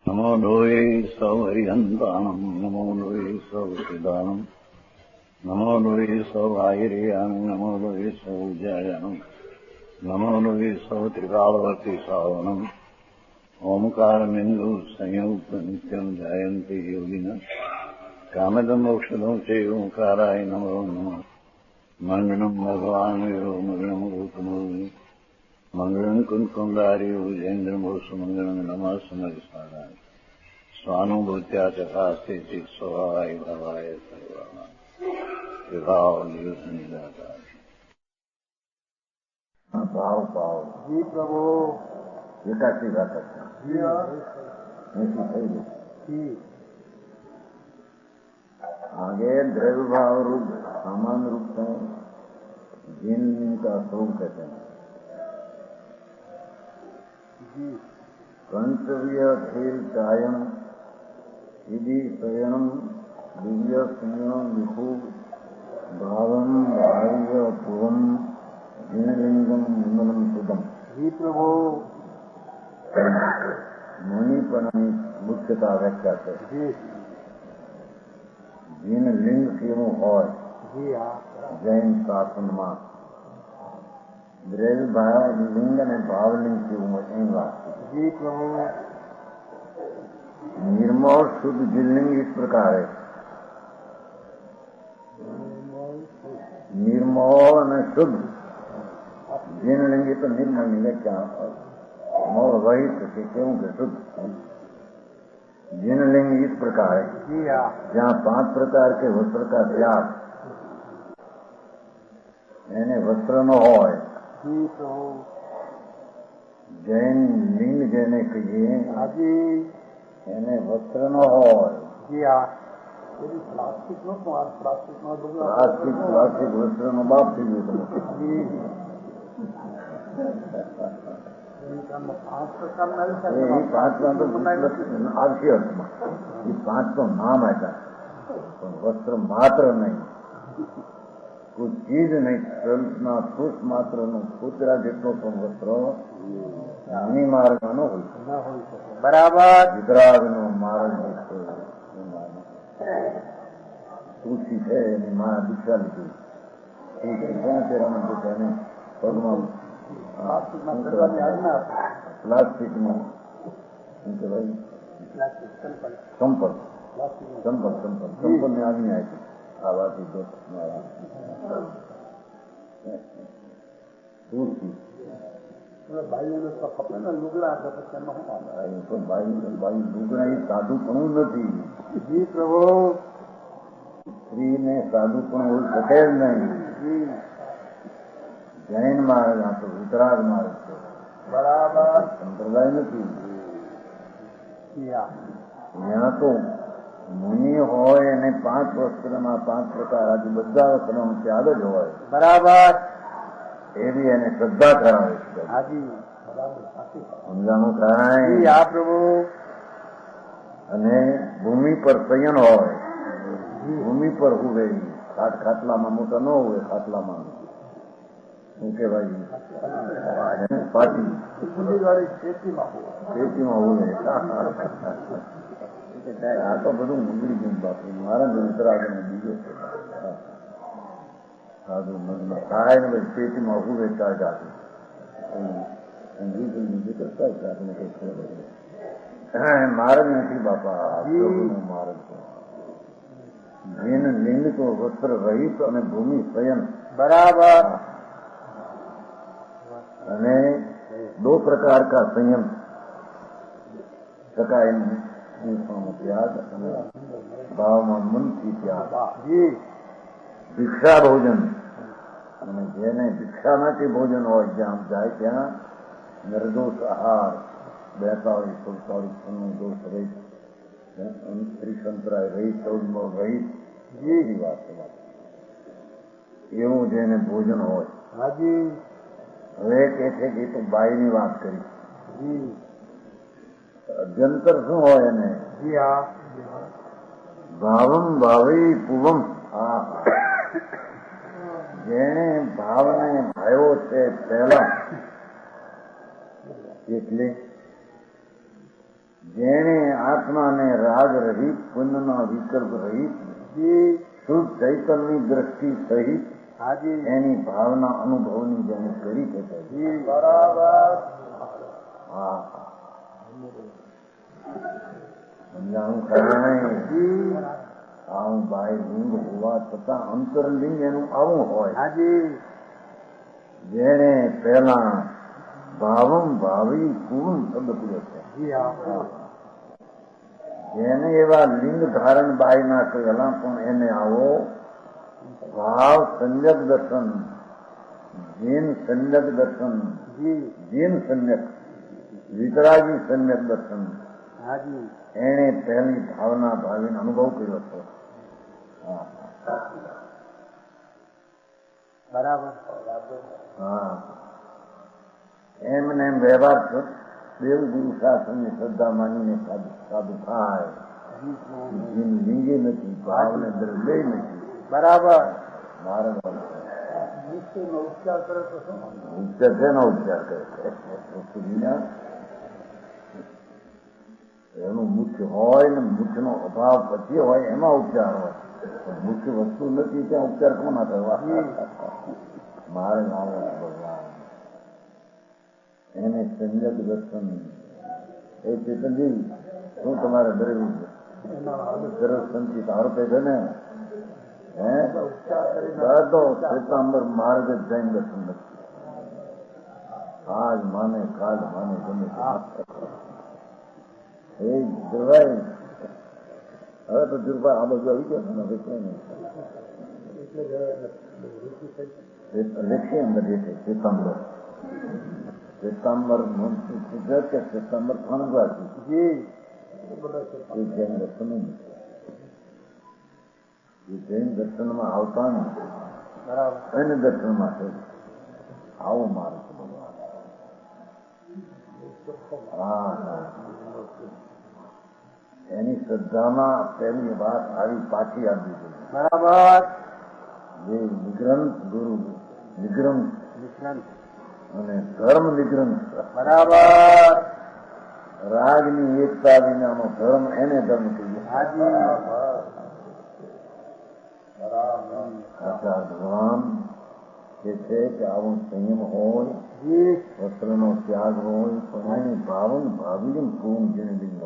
नमो लोये सौहरिहन्ताणम् नमो लोये सौहृदानम् नमो लोये सौभागिर्यानम् नमो लोये सौजायानम् नमो लोये सौत्रिकालवर्ति सावनम् ओंकारमिन्दु संयुक्त नित्यम् ध्यायन्ति योगिनः कामदम् मोक्षदम् च ओंकाराय नमो नमः मङ्गलम् भगवान् वीरो मङ्गलम् रूपमोहि मंगलम कुंकुंदारी उजेन्द्रमोसु मंगलम नमः समरिसाराय स्वानुभूत्या चकास्ते चित स्वभावाय भवाय सर्वाना विभाव निदातार भाव भाव जी प्रभु एकाची बात करता जी ऐसी सही जी आगे द्रव्य भाव रूप सामान्य रूप से जिनका स्वरूप कहते हैं पंचव्य खेल कायम यदि शयनम दिव्य सिंहम विभु भावम भाव्य पूर्वम जिनलिंगम मंगलम सुदम जी प्रभु मुनिपनी मुख्यता व्याख्या है जी जिन लिंग केवं હોય जी हाँ જૈન શાસનમાં દ્રવ્ય ભાવ લિંગ અને ભાવલિંગ કેવું હોય એની વાત जी प्रभु निर्मल शुद्ध जिनलिंग इस प्रकार है निर्मल અને શુદ્ધ जिनलिंग तो निर्मल नहीं है क्या मोल वही के क्यों के शुद्ध जिनलिंग इस प्रकार है जी हाँ जहाँ 5 प्रकार के वस्त्र का त्याग એને વસ્ત્ર ન હોય जी प्रभु જૈન લિંગ જેને કહીએ हाँ जी એને વસ્ત્ર ન હોય जी हाँ यदि प्लास्टिक नो तो प्लास्टिक नो પ્લાસ્ટિક વસ્ત્રનો બાપ થઈ ગયો તમે जी पांच प्रकार એ 5 આવશે અર્થમાં એ 5 નામ આપ્યા પણ વસ્ત્ર માત્ર નહીં કોઈ ચીજ નહીં કલ્પના પુષ્પ માત્રનું કૂતરા જેટલો પણ વસ્ત્ર નાની માર્ગનો હોય न हो सके बराबर વિતરાગનો માર્ગ તુલસી છે એની માં દીક્ષા લીધી તેને પગમાં પ્લાસ્ટિકનું શું કહેવાય સંપલ સંપલની આજ્ઞા આપી આ વાત તુલસી ભાઈઓને તો ખબર ને લુગડા તો પછી એમાં શું આવે તો ભાઈ લુગડા એ સાધુપણું નથી જી પ્રભુ સ્ત્રીને સાધુપણું હોઈ શકે જ નહીં जी જૈન માર્ગ આ તો વિતરાગ માર્ગ છે बराबर સંપ્રદાય નથી जी हाँ ત્યાં તો મુનિ હોય અને 5 વસ્ત્રમાં 5 પ્રકાર આજે બધા વસ્ત્રનો ત્યાગ જ હોય बराबर એવી એને શ્રદ્ધા કરાવે છે हाँ जी बराबर સમજાણું થાય जी हाँ प्रभु અને ભૂમિ પર શયન હોય ભૂમિ પર હુવે ખાટલામાં મોટા ન હોય ખાટલામાં શું કહેવાય પાટી વાળી ખેતીમાં ખેતીમાં હુવે આ તો બધું ઉગડી ગયું બાપુ મારા મિત્રાગને બીજો છે સાધુ મનમાં થાય ને ભાઈ ખેતીમાં હુવે ચાર જાતું માર્ગ નથી બાપા માર્ગ છે जिन लिंग को वस्त्र रहित અને ભૂમિ સ્વયં बराबर અને 2 प्रकार का संयम શકાય ત્યાગ અને ભાવમાં મનથી ત્યાગ जी ભિક્ષા ભોજન અને જેને ભિક્ષામાંથી ભોજન હોય જ્યાં જાય ત્યાં નિર્દોષ આહાર 42-46 દોષ રહિત સ્ત્રી સંતરાય રહિત ચૌદમો રહિત એવી વાત એવું જેને ભોજન હોય हाँ जी હવે કે છે કે તો બાઈની વાત કરી जी અભ્યંતર શું હોય એને जी हाँ ભાવમ ભાવી પૂવમ જેને ભાવને ભાવ્યો છે પહેલા એટલે જેણે આત્માને રાગ રહિત પુણ્યના વિકલ્પ રહિત શુદ્ધ ચૈતનની દ્રષ્ટિ સહિત એની ભાવના અનુભવની જેને કરી શકે બરાબર. હા સમજાણું કરાય. આવું બાય લિંગ હોવા છતાં અંતરલિંગ એનું આવું હોય જેને પહેલા ભાવમ ભાવી પૂર્ણ શબ્દ કર્યો છે. જેને એવા લિંગ ધારણ બાયના કહેલા પણ એને આવો ભાવ સંજક દર્શન જીન સંજક દર્શન જીન સંજક વિતરાગી સંજક દર્શન એને પહેલી ભાવના ભાવીને અનુભવ કર્યો છે. બરાબર. હા એમને એમ વ્યવહાર દેવ ગુરુ શાસનની શ્રદ્ધા માનીને સાધુ થાય. લિંગે નથી, ભાવને દ્રવ્ય નથી. બરાબર. મારે ઉપચાર કરે તો શું ઉપચાર છે ને ઉપચાર કરે એનું મુખ્ય હોય ને મુખ્યનો અભાવ પછી હોય એમાં ઉપચાર હોય. મુખ્ય વસ્તુ નથી ત્યાં ઉપચાર કોના કરવા? મારે નામ ભગવાન એને સંજક દર્શન એ ચેતનજી શું તમારે ડરેલું છે? સરસ સંચિત આરોપે છે ને હે તો શ્વેતાંબર માર્ગ જૈન દર્શન નથી. આજ માને કાલ માને ગમે એ જવાય. હવે તો જુરભાઈ આ બધું આવી ગયો ને વિષય નહીં અંદર જે શ્વેતાંબર શ્વેતાંબર કે શ્વેતાંબર ખાનગવાસી એ જૈન દર્શન નથી. એ જૈન દર્શનમાં આવતા નથી. એને દર્શનમાં છે આવું મારે છે ભગવાન. હા એની શ્રદ્ધામાં પહેલી વાત આવી પાછી આપી દીધી. બરાબર. જે નિગ્રંથ ગુરુ નિગ્રંથ અને ધર્મ નિગ્રંથ બરાબર. રાગની એકતા વિનાનો ધર્મ એને ધર્મ કહીએ. આચાર ભગવાન કે છે કે આવો સંયમ હોય વસ્ત્રનો ત્યાગ હોય પણ એને ભાવન ભાવી પૂર્ણ જેને લિંગ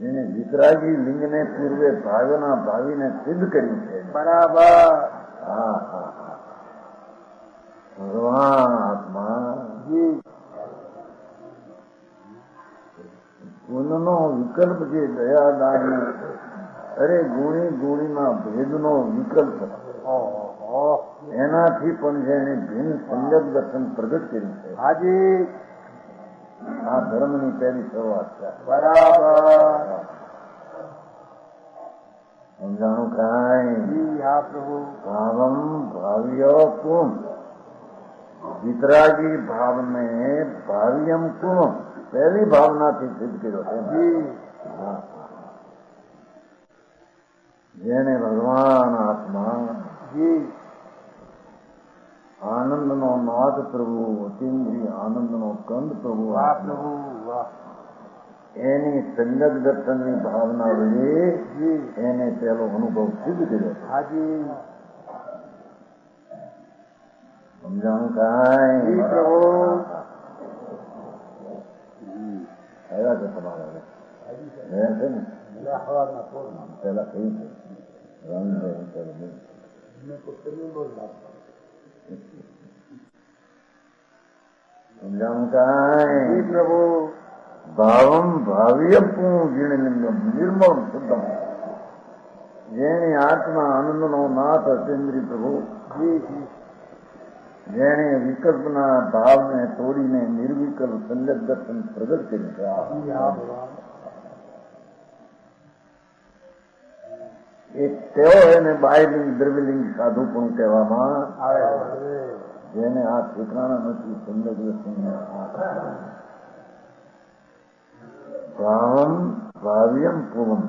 જેને વિતરાગી લિંગને પૂર્વે ભાવના ભાવીને સિદ્ધ કર્યું છે. બરાબર. હા હા હા ભગવાન આત્મા ગુણનો વિકલ્પ જે દયાદાન અરે ગુણી ગુણીના ભેદનો વિકલ્પ એનાથી પણ જેને ભિન્ન સંજક દર્શન પ્રગટ કર્યું છે. આ ધર્મની પહેલી શરૂઆત છે. બરાબર. સમજાણું કાંઈ? ભાવમ ભાવ્ય કુમ વિતરાગી ભાવને ભાવ્યમ કુમ પહેલી ભાવનાથી સિદ્ધ કર્યો છે. જેને ભગવાન આત્મા આનંદનો નાથ પ્રભુ અતિન્દ્રિય આનંદનો કંદ પ્રભુ એની સંજક દર્શનની ભાવના વડે એને પેલો અનુભવ સિદ્ધ કર્યો. સમજાણું કાંઈ? આવ્યા છે તમારા રહ્યા છે ને પેલા કઈ છે રંગ સમજાણું કાંઈ? પ્રભુ ભાવમ ભાવ્ય પૂર્ણલિંગમ નિર્મળ શુદ્ધમ જેની આત્મા આનંદનો નાથ અતિન્દ્રિય પ્રભુ જેણે વિકલ્પના ભાવને તોડીને નિર્વિકલ્પ સંજક દર્શન પ્રગટ કર્યું છે. તેઓ એને બાહ્યલિંગ દ્રવ્યલિંગ સાધુ પણ કહેવામાં આવે. જેને આ ઠેકાણા નથી સંજક દર્શન ભાવમ ભાવ્યમ પૂર્વમ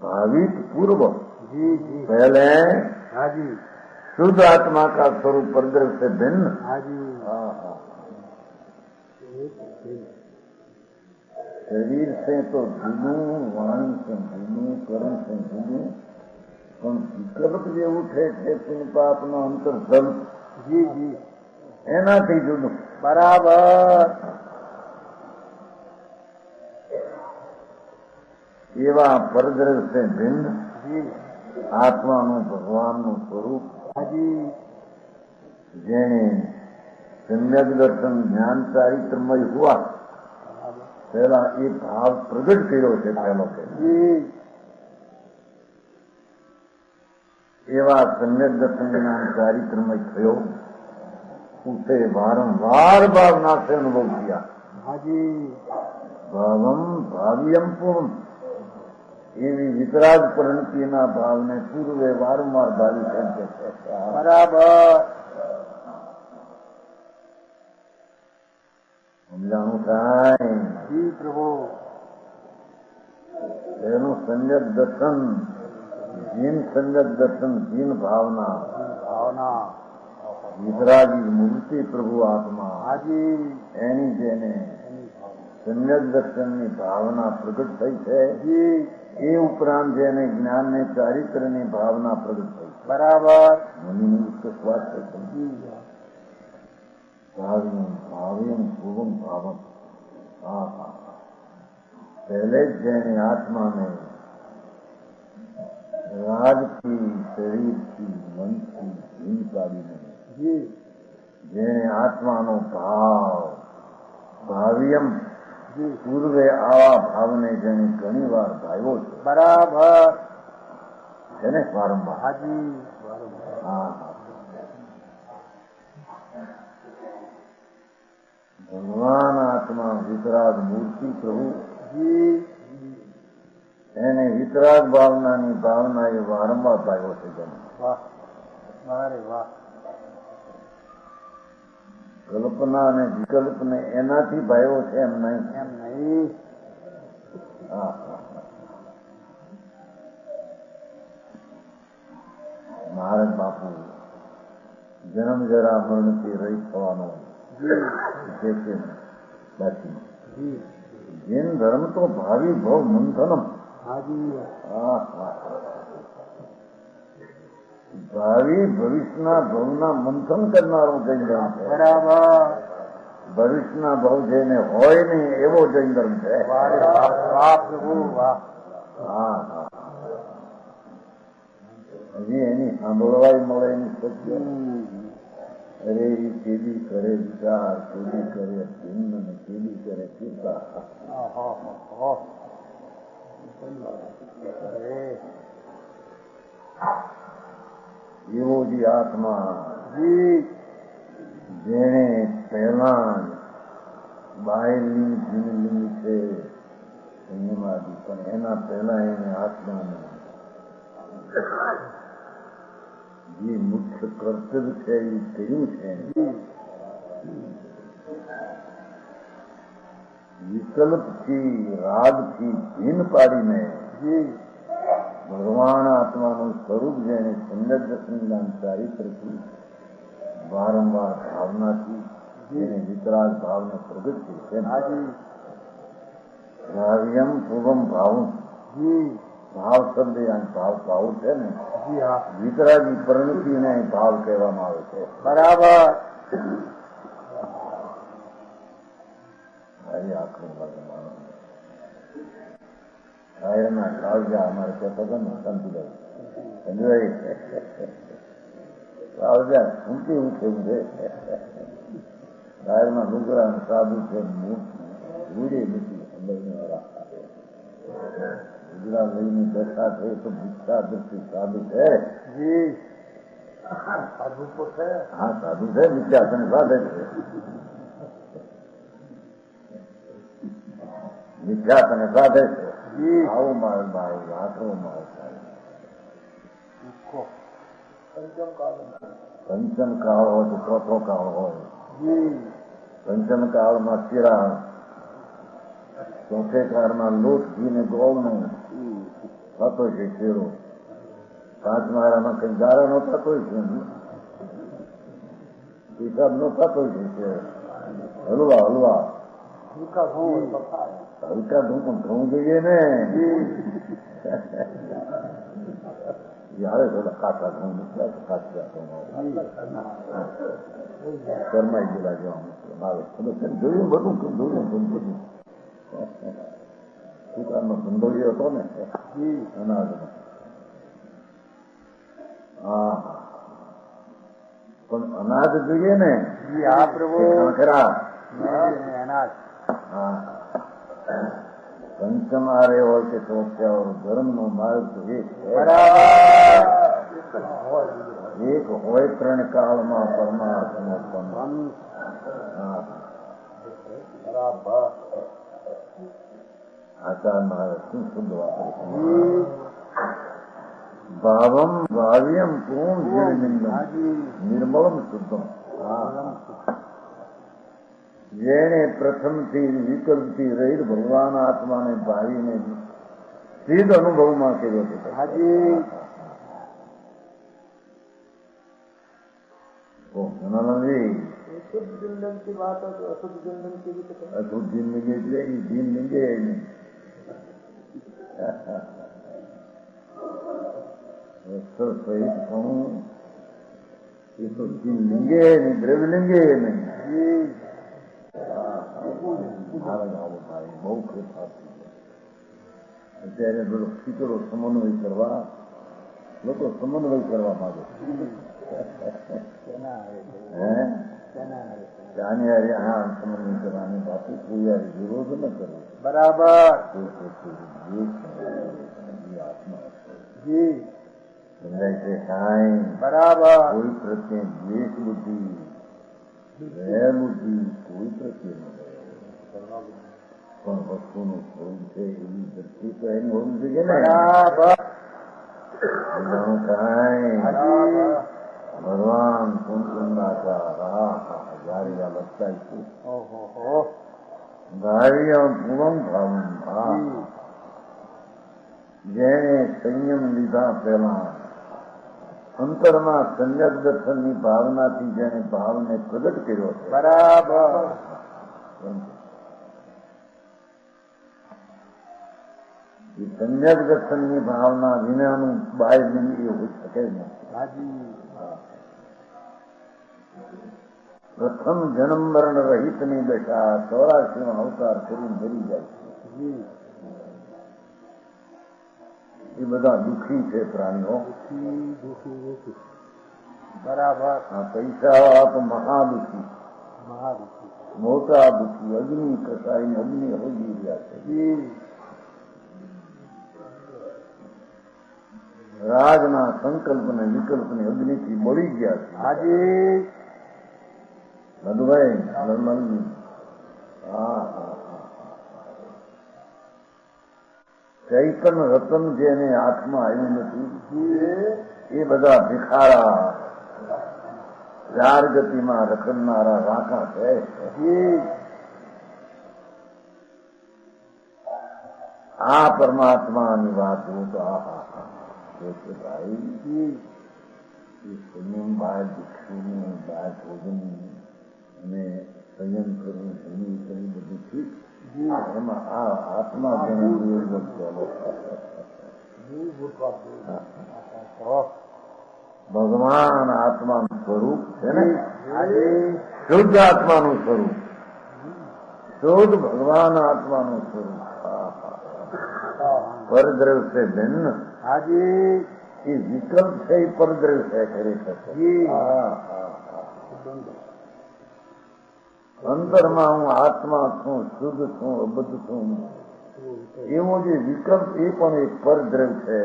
भावित पूर्व पहले शुद्ध आत्मा का स्वरूप परग्रह से भिन्न शरीर से तो जुदू, वाणी से जुदू, कर्म से जुदू, પણ વિકલ્પ જે ઉઠે છે પુણ્ય પાપનો અંતર ધર્મ જી જી એનાથી જુદું. બરાબર. એવા પરદ્રવ્ય ભિન્ન જી આત્માનું ભગવાનનું સ્વરૂપ હાજી જેને સમ્યક દર્શન જ્ઞાન ચારિત્રમય હુઆ પહેલા એ ભાવ પ્રગટ કર્યો છે પહેલો કે જી એવા સમ્યક દર્શન જ્ઞાન ચારિત્રમય થયો उसे वारंवार भावना से अनुभव किया. હાજી ભાવમ ભાવ્યમ પૂર્ણ એવી વિતરાગ પરિણતિના ભાવને પૂર્વે વારંવાર ભાવી શકે છે. બરાબર. સમજાણું થાય જી પ્રભુ. એનું સંયક દર્શન જીન સંયક દર્શન જીન ભાવના ભાવના વિતરાગી મૂર્તિ પ્રભુ આત્મા હાજી એની જેને સંયક દર્શનની ભાવના પ્રગટ થઈ છે જી એ ઉપરાંત જેને જ્ઞાનને ચારિત્રની ભાવના પ્રગટ થઈ છે. બરાબર. મનીની ઉત્કર્ષ છે. જી ભાવ્યમ ભાવ્યમ પૂર્વમ ભાવમ. પહેલે જ જેને આત્માને રાજથી શરીરથી મનથી ભીન પાડીને જી જેને આત્માનો ભાવ ભાવ્યમ જી પૂર્વે આવા ભાવને જેને ઘણી વાર ભાવ્યો છે બરાબર. છે ને વારંવાર. હાજી હા ભગવાન આત્મા વિતરાગ મૂર્તિ પ્રભુ જી એને વિતરાગ ભાવનાની ભાવના એ વારંવાર ભાવ્યો છે જેને વાહ અરે વાહ. કલ્પના અને વિકલ્પને એનાથી ભાવ્યો છે એમ નહીં. એમ નહીં. હા મહારાજ બાપુ જન્મ જરા મરણથી રહિત થવાનો છે કે બાકી જી જૈન ધર્મ તો ભાવિ ભવ મંથનમ. હાજી ભાવિ ભવિષ્યના ભવના મંથન કરનારો જૈન ધર્મ છે. બરાબર. ભવિષ્યના ભવ જેને હોય નહીં એવો જૈન ધર્મ છે. વાહ રે વાહ. વાહ પ્રભુ વાહ. હા હજી એની સાંભળવાય મળે એની શક્તિ. અરે એ કેદી કરે વિચાર, કેદી કરે ચિન્ન ને કેદી કરે ચિંતા. એવો જે આત્મા જી જેને પહેલા બાયલી જીનલી છે સંયમાદી, પણ એના પહેલા એને આત્માને જે મુખ્ય કર્તવ્ય છે એ કર્યું છે. વિકલ્પથી રાગથી ભીન પાડીને જી ભગવાન આત્માનું સ્વરૂપ જેને સંયક દર્શન ચારિત્રથી વારંવાર ભાવનાથી જેને વિતરાગ ભાવને પ્રગટ કરી છે. હાજી ભાવ્યમ પૂર્વમ ભાવું. જી ભાવ શબ્દ ભાવ ભાવ છે ને જી હા વિતરાગી પરિણતિને ભાવ કહેવામાં આવે છે. બરાબર. આખરી વર્તમાન શાયરના કાળજા અમારે કહેતા હતા ને શાંતિભાઈ સમજાય કાળજા ઊંચી ઊંચે છે. શાયરમાં ડુંગરા સાધુ છે મૂડી નથી સમજવાળા. ગુજરાત લઈને દશા છે તો ભિક્ષા દૃષ્ટિ સાધુ છે. જી સાધુ તો છે. હા સાધુ છે, ભિક્ષા તને સાધે છે. ભિક્ષા તને સાધે છે. જી આવું મારે ભાઈ આટલું મારે પંચમ કાળ હોય તો ચોથો કાળ હોય. જી પંચમ કાળમાં શિરા, ચોથે કાળમાં લોટ ઘી ને ગોળનો થતો છે શેરો. પાંચમાળામાં કઈ ગાળા નો થતો છે, હિસાબ નો થતો છે. હલવા હલવા હલકા ઘઉં હોય તો થાય. હલકા ઘઉં પણ ઘઉં જોઈએ ને. યારે થોડા કાચા ઘઉં નીકળ્યા, કાચા ઘઉં શરમાઈ ગયેલા જેવા જોયું, બધું જોયું. દુકાનનો ધંધો જે હતો ને અનાજનો, હા, પણ અનાજ જોઈએ ને. ખરા અનાજ પંચમારે હોય કે ચોખ્યા ધર્મ નો માર્ગ તો એક હોય, ત્રણ કાળમાં પરમાત્મા. બરાબર. આચાર મહારાજ શું શુદ્ધ વાપરે છે. ભાવમ ભાવ્યમ પૂર્ણ નિર્મલમ શુદ્ધમ. જેને પ્રથમથી વિકલ્પથી રહીત ભગવાન આત્માને ભાવીને સીધ અનુભવમાં કર્યો છે. शुद्ध जिंदगी की बात है तो अशुद्ध जिंदगी की भी तो अशुद्ध जिंदगी એટલે જીન લીંગે નહીં. વસ્ત્ર સહિત ઘણું એ તો જીન લીંગે નહીં, દ્રવ્ય લીંગે નહીં. બહુ ફેરફાર થઈ જાય. અત્યારે બધો ખીચડો સમન્વય કરવા લોકો સમન્વય કરવા માંગે. જાન્યુઆરી સમન્વય કરવાની બાપુ કોઈ વિરોધ ન કરવો. બરાબર. આત્મા જી સમજાય છે કાંઈ. બરાબર. કોઈ પ્રત્યે દ્વેષ બુદ્ધિ, વેર બુદ્ધિ કોઈ પ્રત્યે ન પણ વસ્તુનું સ્વરૂપ છે એવી દ્રષ્ટિ તો એની હોવી જોઈએ ને. કાંઈ ભગવાન કુંકુંડાકાર ગારિયા લગતા છે. ગારિયા પૂર્ણ ભાવ. જેને સંયમ લીધા પહેલા અંતરમાં સંયક દર્શનની ભાવનાથી જેને ભાવને પ્રગટ કર્યો છે. બરાબર. એ સંયક દર્શનની ભાવના વિનાનું બાય જિંદગી હોઈ શકે નહીં. પ્રથમ જન્મ મરણ રહિતની દશા 84 અવતાર કરીને મરી જાય છે. એ બધા દુઃખી છે પ્રાણીઓ. બરાબર. આ પૈસા તો મહાદુઃખી, મોટા દુઃખી, અગ્નિ કસાઈને અગ્નિ હોઈ રહ્યા છે. રાજના સંકલ્પને વિકલ્પને અગ્નિથી બળી ગયા છે. મધુભાઈ નર્મલની ચૈતન રતન જેને હાથમાં આવ્યું નથી એ બધા ભિખારા, ચાર ગતિમાં રખડનારા વાંકા છે. આ પરમાત્માની વાત હું તો ભાઈ એ સંયમ બહાર દીક્ષું, બહાર ભોજન અને સંયમ કરવું, જમી કરવું બધું ઠીક. એમાં આ આત્મા ભગવાન આત્માનું સ્વરૂપ છે ને, શુદ્ધ આત્માનું સ્વરૂપ, શુદ્ધ ભગવાન આત્માનું સ્વરૂપ. પરદ્રવ્ય છે ભિન્ન. એ વિકલ્પ છે એ પરદ્રવ્ય છે ખરેખર. અંતરમાં હું આત્મા છું, શુદ્ધ છું, અબદ્ધ છું, એવો જે વિકલ્પ એ પણ એક પરદ્રવ્ય છે.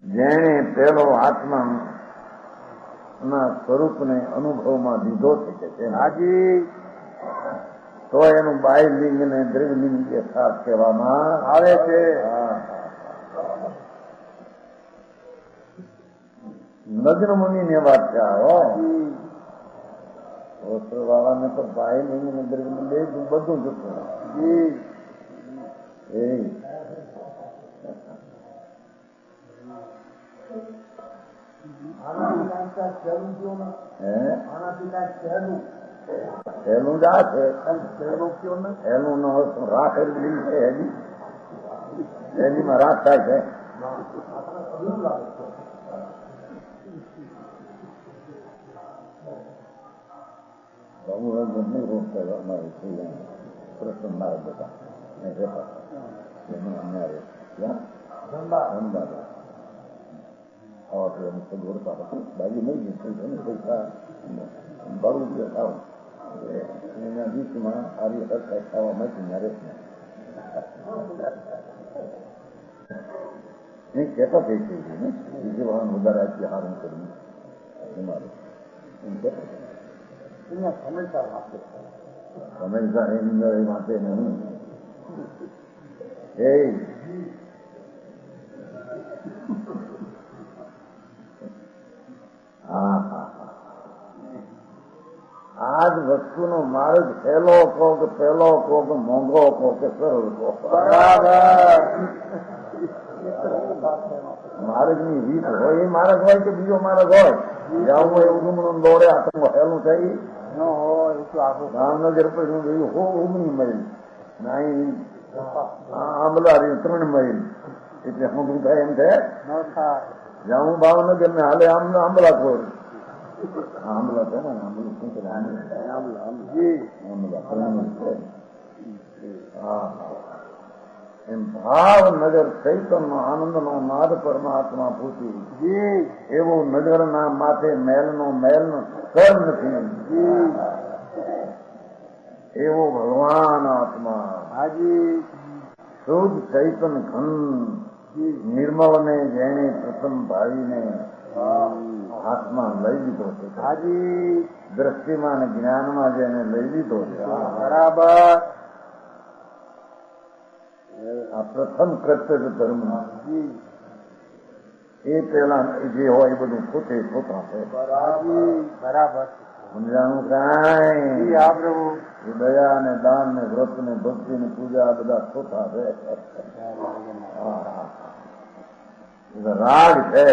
જેણે પેલો આત્મા ના સ્વરૂપને અનુભવમાં લીધો છે કે તો એનું બાહ્યલિંગ ને દ્રવ્યલિંગ યથાર્થ કહેવામાં આવે છે. નગ્ન મુનિને વાત છે. વાળાને તો બાહ્યલિંગ ને દ્રવ્યલિંગ બધું જતું. એનું જ આ છે, એનું ન હોય તો રાખેલી છે, એનીમાં રાખ થાય છે. ગમે રોગ થયો અમારે કૃષ્ણ મારા બધા એનું અન્યાય ધંધા સગવડતા હતી બાજુ નહીં ગયું પૈસા બરું જે થાવ એના દિવસમાં આવી હરતા ખાવા માંથી ના રેસ નહીં કહેતા થઈ થઈ ગયું ને બીજું વાહન વધારે આપી હારું કર્યું અમારું એમ કહેતા સમયસર એની માટે નહીં એ આજ વસ્તુનો માર્ગ સહેલો કહો કે પહેલો કહો કે મોંઘો કહો કે સરળ કહો, માર્ગની રીત હોય એ માર્ગ હોય કે બીજો માર્ગ હોય. જવું હોય એવું રૂમણું દોડે આટલું હેલું થઈ ભાવનગર પછી ગયું હો 19 માઇલ આંબલા 3 માઇલ એટલે મોટું થાય એમ છે. જાઉં ભાવનગર ને હાલે આંબલા ખોર આંબલા છે ને આંબલું શું કરે એમ ભાવનગર ચૈતન્ય આનંદ નો નાદ પરમાત્મા પૂછી એવું નગરના માથે મેલનો સ્તર નથી એવો ભગવાન આત્મા શુદ્ધ ચૈતન ઘન નિર્મળને જેને પ્રથમ ભાવીને હાથમાં લઈ લીધો છે, દ્રષ્ટિમાં અને જ્ઞાનમાં જેને લઈ લીધો છે, બરાબર આ પ્રથમ કર્તવ્ય ધર્મ એ પેલા જે હોય એ બધું પોતે પોતા છે. બરાબર સમજાણું કાંઈ એ દયા ને દાન ને વ્રત ને ભક્તિ ને પૂજા બધા પોતા છે. રાગ છે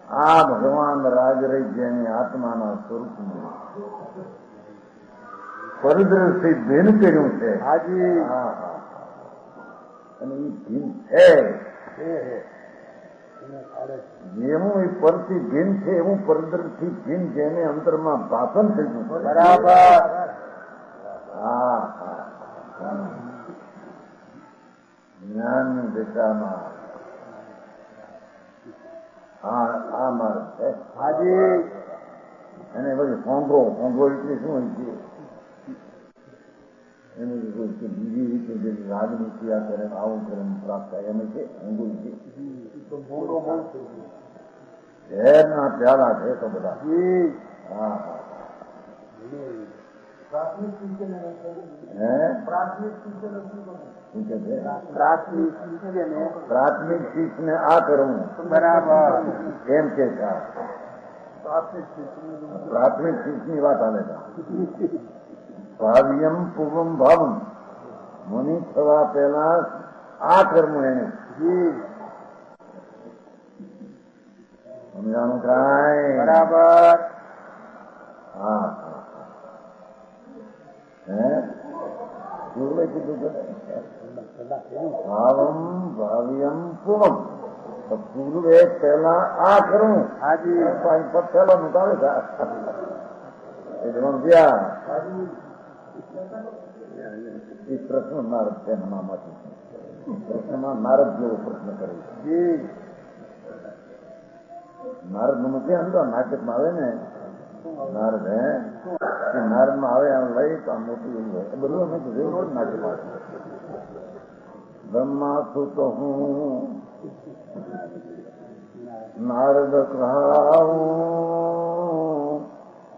આ ભગવાન રાજ રહી જેની આત્માના સ્વરૂપનું પરિદ્રથી ભિન્ન કર્યું છે. અને એ ભિન્ન છે જેવું એ પરથી ભિન્ન છે એવું પરિદ્રથી ભિન્ન જેને અંતરમાં ભાષણ થયું. બરાબર જ્ઞાનની દિશામાં આ માર્ગ છે. એને પછી ફોંગો એટલે શું હોય છે એને બીજી રીતે જે રાજનીતિ આ કરે આવું કરે પ્રાપ્ત થાય એને છે ઊંઘું છે. ઝેરના પ્યાલા છે તો બધા. પ્રાથમિક શિક્ષને આ કરવું બરાબર એમ કે પ્રાથમિક શિક્ષની વાત આવે છે. ભાવ્યમ પૂર્વમ ભાવમ મુનિ થવા પહેલા આ કરવું એને સમજાણું કાંઈ બરાબર. ભાવમ ભાવ્યમ પૂર્વમ પૂર્વે પહેલા આ કરવું પહેલો મુકાવે છે એ પ્રશ્ન નારદ છે એનામાંથી પ્રશ્નમાં નારદ જેવો પ્રશ્ન કરે છે. નારદ નું નથી અંદર નાટકમાં આવે ને નારદ નારદ માં આવે આમ લઈ તો આમ મોટું એવું હોય બધું અમે કીધું નાટકમાં બ્રહ્મા છું તો હું નારદ કહાવું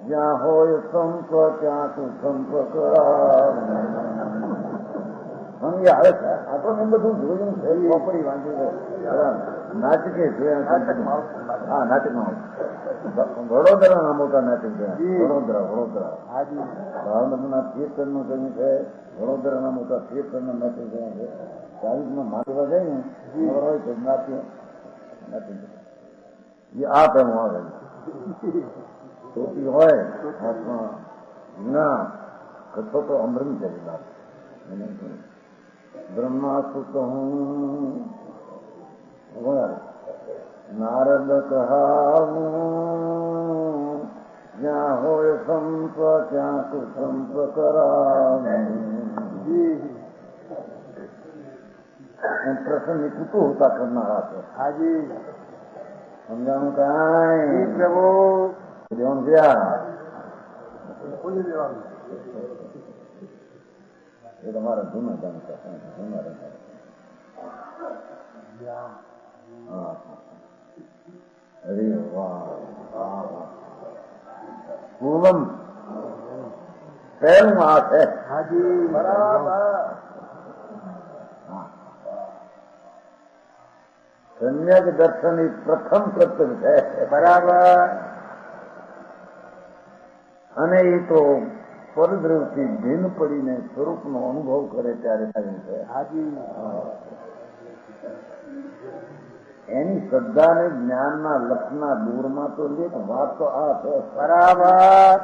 જ્યાં હોય સંપ ત્યાં તું સંપ સમજે આવે છે. આપણને બધું જોયું છે ચોપડી વાંચી છે નાટકે છે. હા નાટકમાં વડોદરાના મોટા નાટક છે. વડોદરા ભાવનગરના થિયેટર નું કહ્યું છે. વડોદરાના મોટા થિયેટર ના નાટક કહ્યું છે. 40માં મારવા જાય ને હોય તો નાટ્ય એ આ પ્રેમ આવે ટોપી હોય હાથમાં ના કથો તો અમૃતચરી વાત બ્રહ્માસુત હું નારદ કહાવું જ્યાં હોય સંપ ત્યાં કુસંપ કરાવે પ્રસંગની કુતૂહલતા કરનારા છે હાજી સમજાણું કાંઈ પ્રભુ દેવાનું ક્યાં ખોલી દેવાનું એ તમારા જૂના જાણતા જૂના રહેતા અરે વાહ પૂર્વમ પહેલું આ છે હાજી બરાબર સમ્યક દર્શન એ પ્રથમ કર્તવ્ય છે બરાબર અને એ તો પરદ્રવથી ભીન પડીને સ્વરૂપનો અનુભવ કરે ત્યારે થયું છે હાજી એની શ્રદ્ધા ને જ્ઞાનના લક્ષના દૂરમાં તો લે વાત તો આ છે બરાબર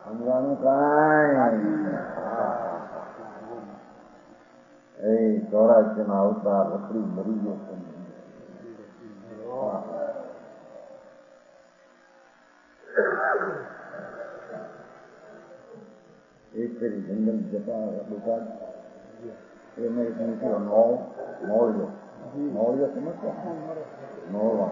સમજાનું કાંઈ એ 84 ના અવતાર રખડી મરી ગયો છે એક ફેરી જંગલ જતા બેટા એમાં એક નીકળ્યો નોળિયો સમજતો નોળવા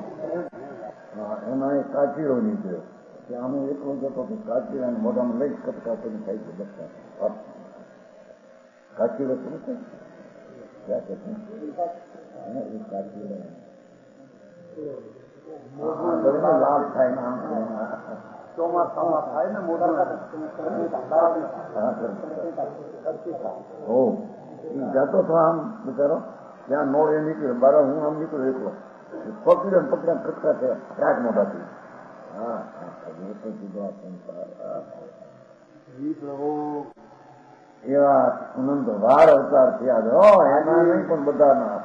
એમાં એક કાચીડો નીકળ્યો ત્યાં હું એકલો જતો તો કાચીડાને મોઢામાં લઈ કટકા કરી થાય છે બધા કાચીડો સમજતો ક્યાં કે કાચીડો લાભ થાય ને આમ ચોમાસામાં થાય ને મોટા જતો તો આમ બિચારો ત્યાં નોળે નીકળ્યો બાર હું આમ નીકળ્યો એકલો પકડ્યો પકડ્યા ખટકા થયા ક્યાંક મોટાથી એવા અનંત વાર અવતાર થયા એના નહીં પણ બધાના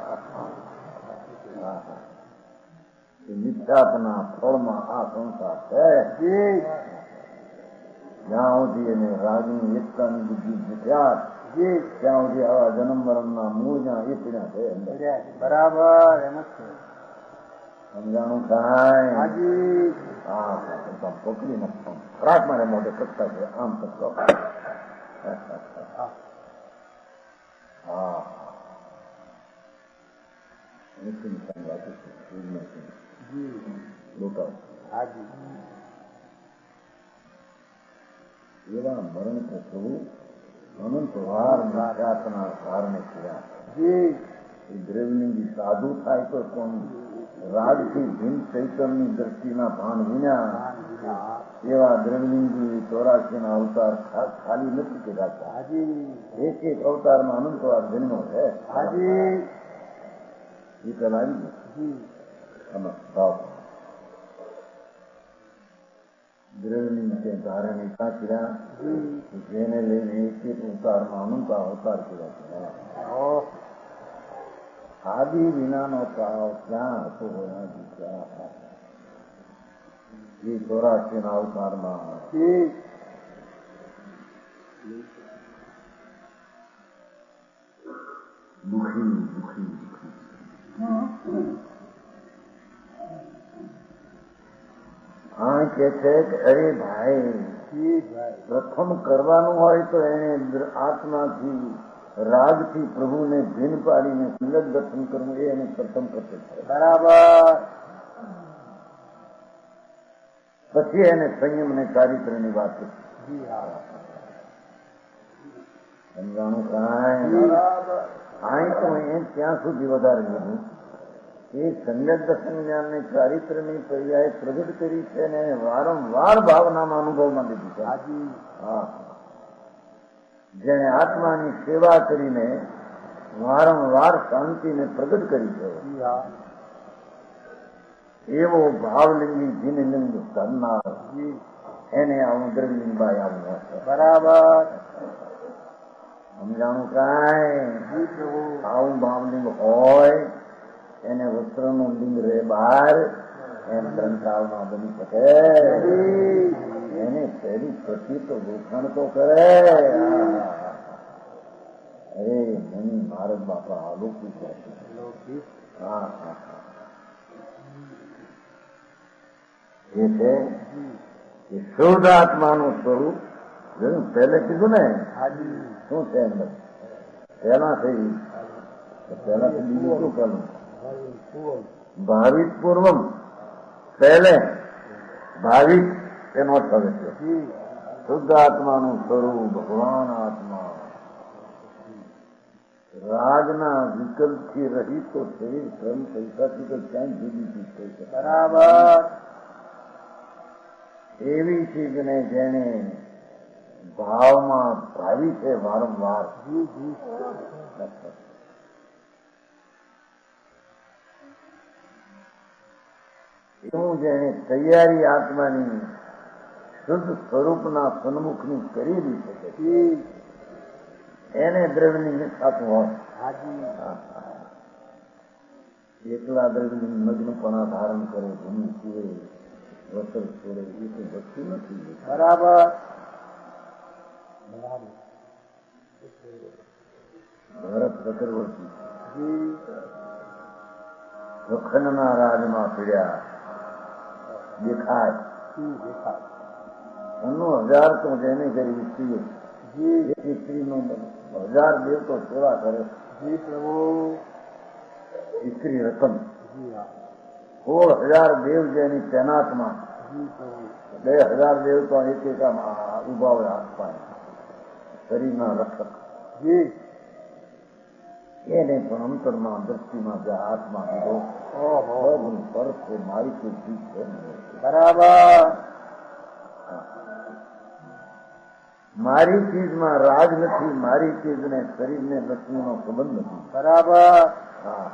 મિથ્યાપના ફળમાં આ સંસાર છે જ્યાં સુધી એને રાજની એકતાની બુદ્ધિ જીત્યા ત્યાં સુધી આવા જન્મ મરણના મૂળ જ્યાં એ પીડા છે બરાબર એમ જ છે સમજાણું કાંઈ હા પકડી નાખતો ખરાક મારે મોઢે કટકા છે આમ કટકો હા એવા મરણ તો થવું અનંત વાર મિથ્યાપના કારણે થયા એ દ્રવ્યલિંગી સાધુ થાય તો કોણ રાજથી ભીન ચૈતનની દ્રષ્ટિના ભાન વિના એવા દ્રવ્યલિંગી 84 ના અવતાર ખાલી નથી કહેતા એક એક અવતારમાં અનંત વાર જન્મ છે એ પેલા આવી ગયું ભાવ દ્રવ્યલિંગ છે ધારણી કાચરા જેને લઈને એક એક અવતારમાં અનંત અવતાર કર્યા આદિ વિનાનો ભાવ ક્યાં હતો એ 84 ના અવતારમાં દુઃખી હા કે છે કે અરે ભાઈ પ્રથમ કરવાનું હોય તો એને આત્માથી રાગથી પ્રભુને ભીન પાડીને સુંદર દર્શન કરવું એ એને પ્રથમ કર્તવ્ય છે બરાબર પછી એને સંયમ ને ચારિત્રની વાત સમજાણું કાંઈ અહીં તો એ ત્યાં સુધી વધારે લીધું એ સમ્યક દર્શન જ્ઞાનને ચારિત્રની પર્યાય પ્રગટ કરી છે ને વારંવાર ભાવનામાં અનુભવમાં લીધું છે હા જેને આત્માની સેવા કરીને વારંવાર શાંતિને પ્રગટ કરી છે એવો ભાવલિંગી જીનલિંગ કરનાર એને આવું દ્રવ્યલિંગભાઈ આવું હશે બરાબર સમજાણું કાંઈ આવું ભાવલિંગ હોય એને વસ્ત્રનું લિંગ રે બહાર એમ ગ્રંથાવમાં બની શકે. એને પહેલી પછી તો ગોખાણ તો કરે. અરે મની મારદ બાપા અલૌકિક છે. હા હા હા, એ છે કે શુદ્ધ આત્માનું સ્વરૂપ. પહેલે કીધું ને શું છે અંદર પહેલાથી બીજું શું કરવું? ભાવિક પૂર્વમ પહેલે ભાવિક એનો અર્થ આવે છે શુદ્ધ આત્માનું સ્વરૂપ ભગવાન આત્મા. રાજના વિકલ્પથી રહિત તો શરીર શ્રમ પૈસાથી તો ક્યાંય જુદી ચીજ થઈ શકે. બરાબર. એવી ચીજને જેને ભાવમાં ભાવી છે વારંવાર, એવું જેને તૈયારી આત્માની શુદ્ધ સ્વરૂપના સન્મુખની કરેલી છે એને દ્રવ્યની નિષ્ઠાતું હોય. એકલા દ્રવ્યની મગ્નપણા ધારણ કરે, ભૂમિ સુરે વસ્ત્ર છોડે, એ તો વસ્તુ નથી. બરાબર. ભરત ચક્રવર્તી વખંડના રાજમાં પીડ્યા, દેખાય 1000 તો જેને કરી સ્ત્રીઓ, એક સ્ત્રીનો 1000 દેવ તો સેવા કરે. સ્ત્રી રતન 16,000 દેવ જેની તૈનાતમાં, 2000 દેવ તો એક ઉભા હોય આસપાસ શરીરના રક્ષક. એને પણ અંતરમાં દ્રષ્ટિમાં જ્યાં હાથમાં લીધો પરત છે મારી કોઈ ચીજ છે. બરાબર. મારી ચીજમાં રાજ નથી, મારી ચીજને શરીરને લક્ષ્મીનો સંબંધ નથી. બરાબર. હા,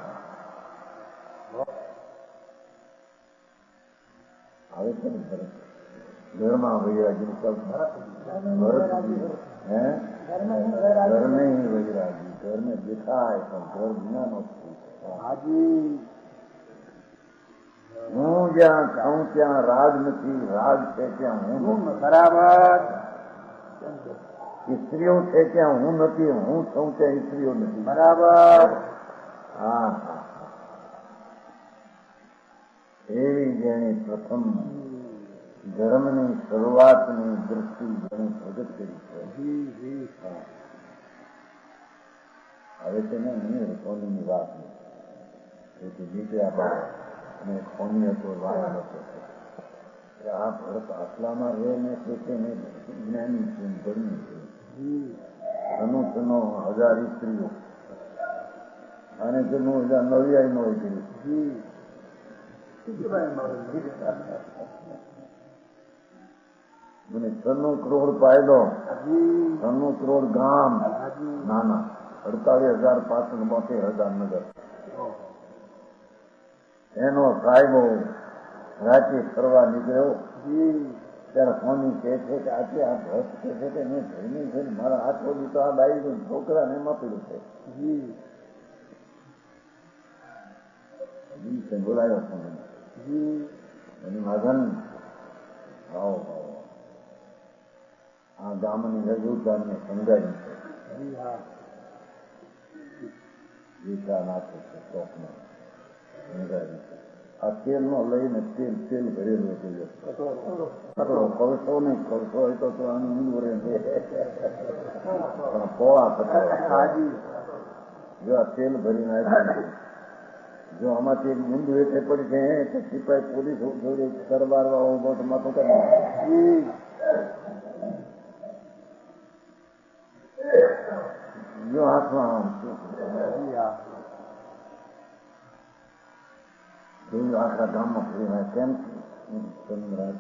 આવે છે ને ભરત ઘરમાં વૈરાગી ભરતજી હે ઘર નહીં વૈરાગી, ઘરને દેખાય પણ ઘર વિનાનો. હું જ્યાં છું ત્યાં રાજ નથી, રાજ છે ત્યાં હું. બરાબર. સ્ત્રીઓ છે ત્યાં હું નથી, હું છું ત્યાં સ્ત્રીઓ નથી. બરાબર. હા હા, એવી જેની પ્રથમ ધર્મની શરૂઆતની દૃષ્ટિ જેની પ્રગટ કરી છે. હવે તેને નહીં કોની વાત નથી, જીત્યા બાદ અને કોની હતો વાત હતો. આ ભરત આટલામાં રહે ને તે જ્ઞાની છે, ધર્મી છે. ધનુષનો 1000 સ્ત્રીઓ અને તેનું 9 નો કરી. મને 96 કરોડ પાયદો, 96 કરોડ ગામ નાના, 48,572,000 નગર. એનો સાહેબો રાતે ફરવા નીકળ્યો ત્યારે ફોની કહે છે કે આજે આ ભરત કહે છે કે મેં ધર્મી છે, મારા હાથ પડી તો આ બાઈ છોકરાને માપેલું છે. બોલાયો ફોન એની માધન આવો આ ગામની રજૂદારને સમજાવી છે. ગીતા નાખે છે ચોકમાં સમજાવી છે. આ તેલનો લઈને તેલ ભરેલું હતું. કરશો નહીં, કરશો હોય તો આની ઊંઘ પણ પોળા થતા જો આ તેલ ભરીને આપ્યું. જો આમાંથી એક બિંદુ એટલે પડી છે તો સિપાઈ પોલીસ જોડે દરબાર વાળો ઉભો તો માથું કરી જો હાથમાં જોયું આખા ગામમાં ફરી કેમ ચંદ્રરાજ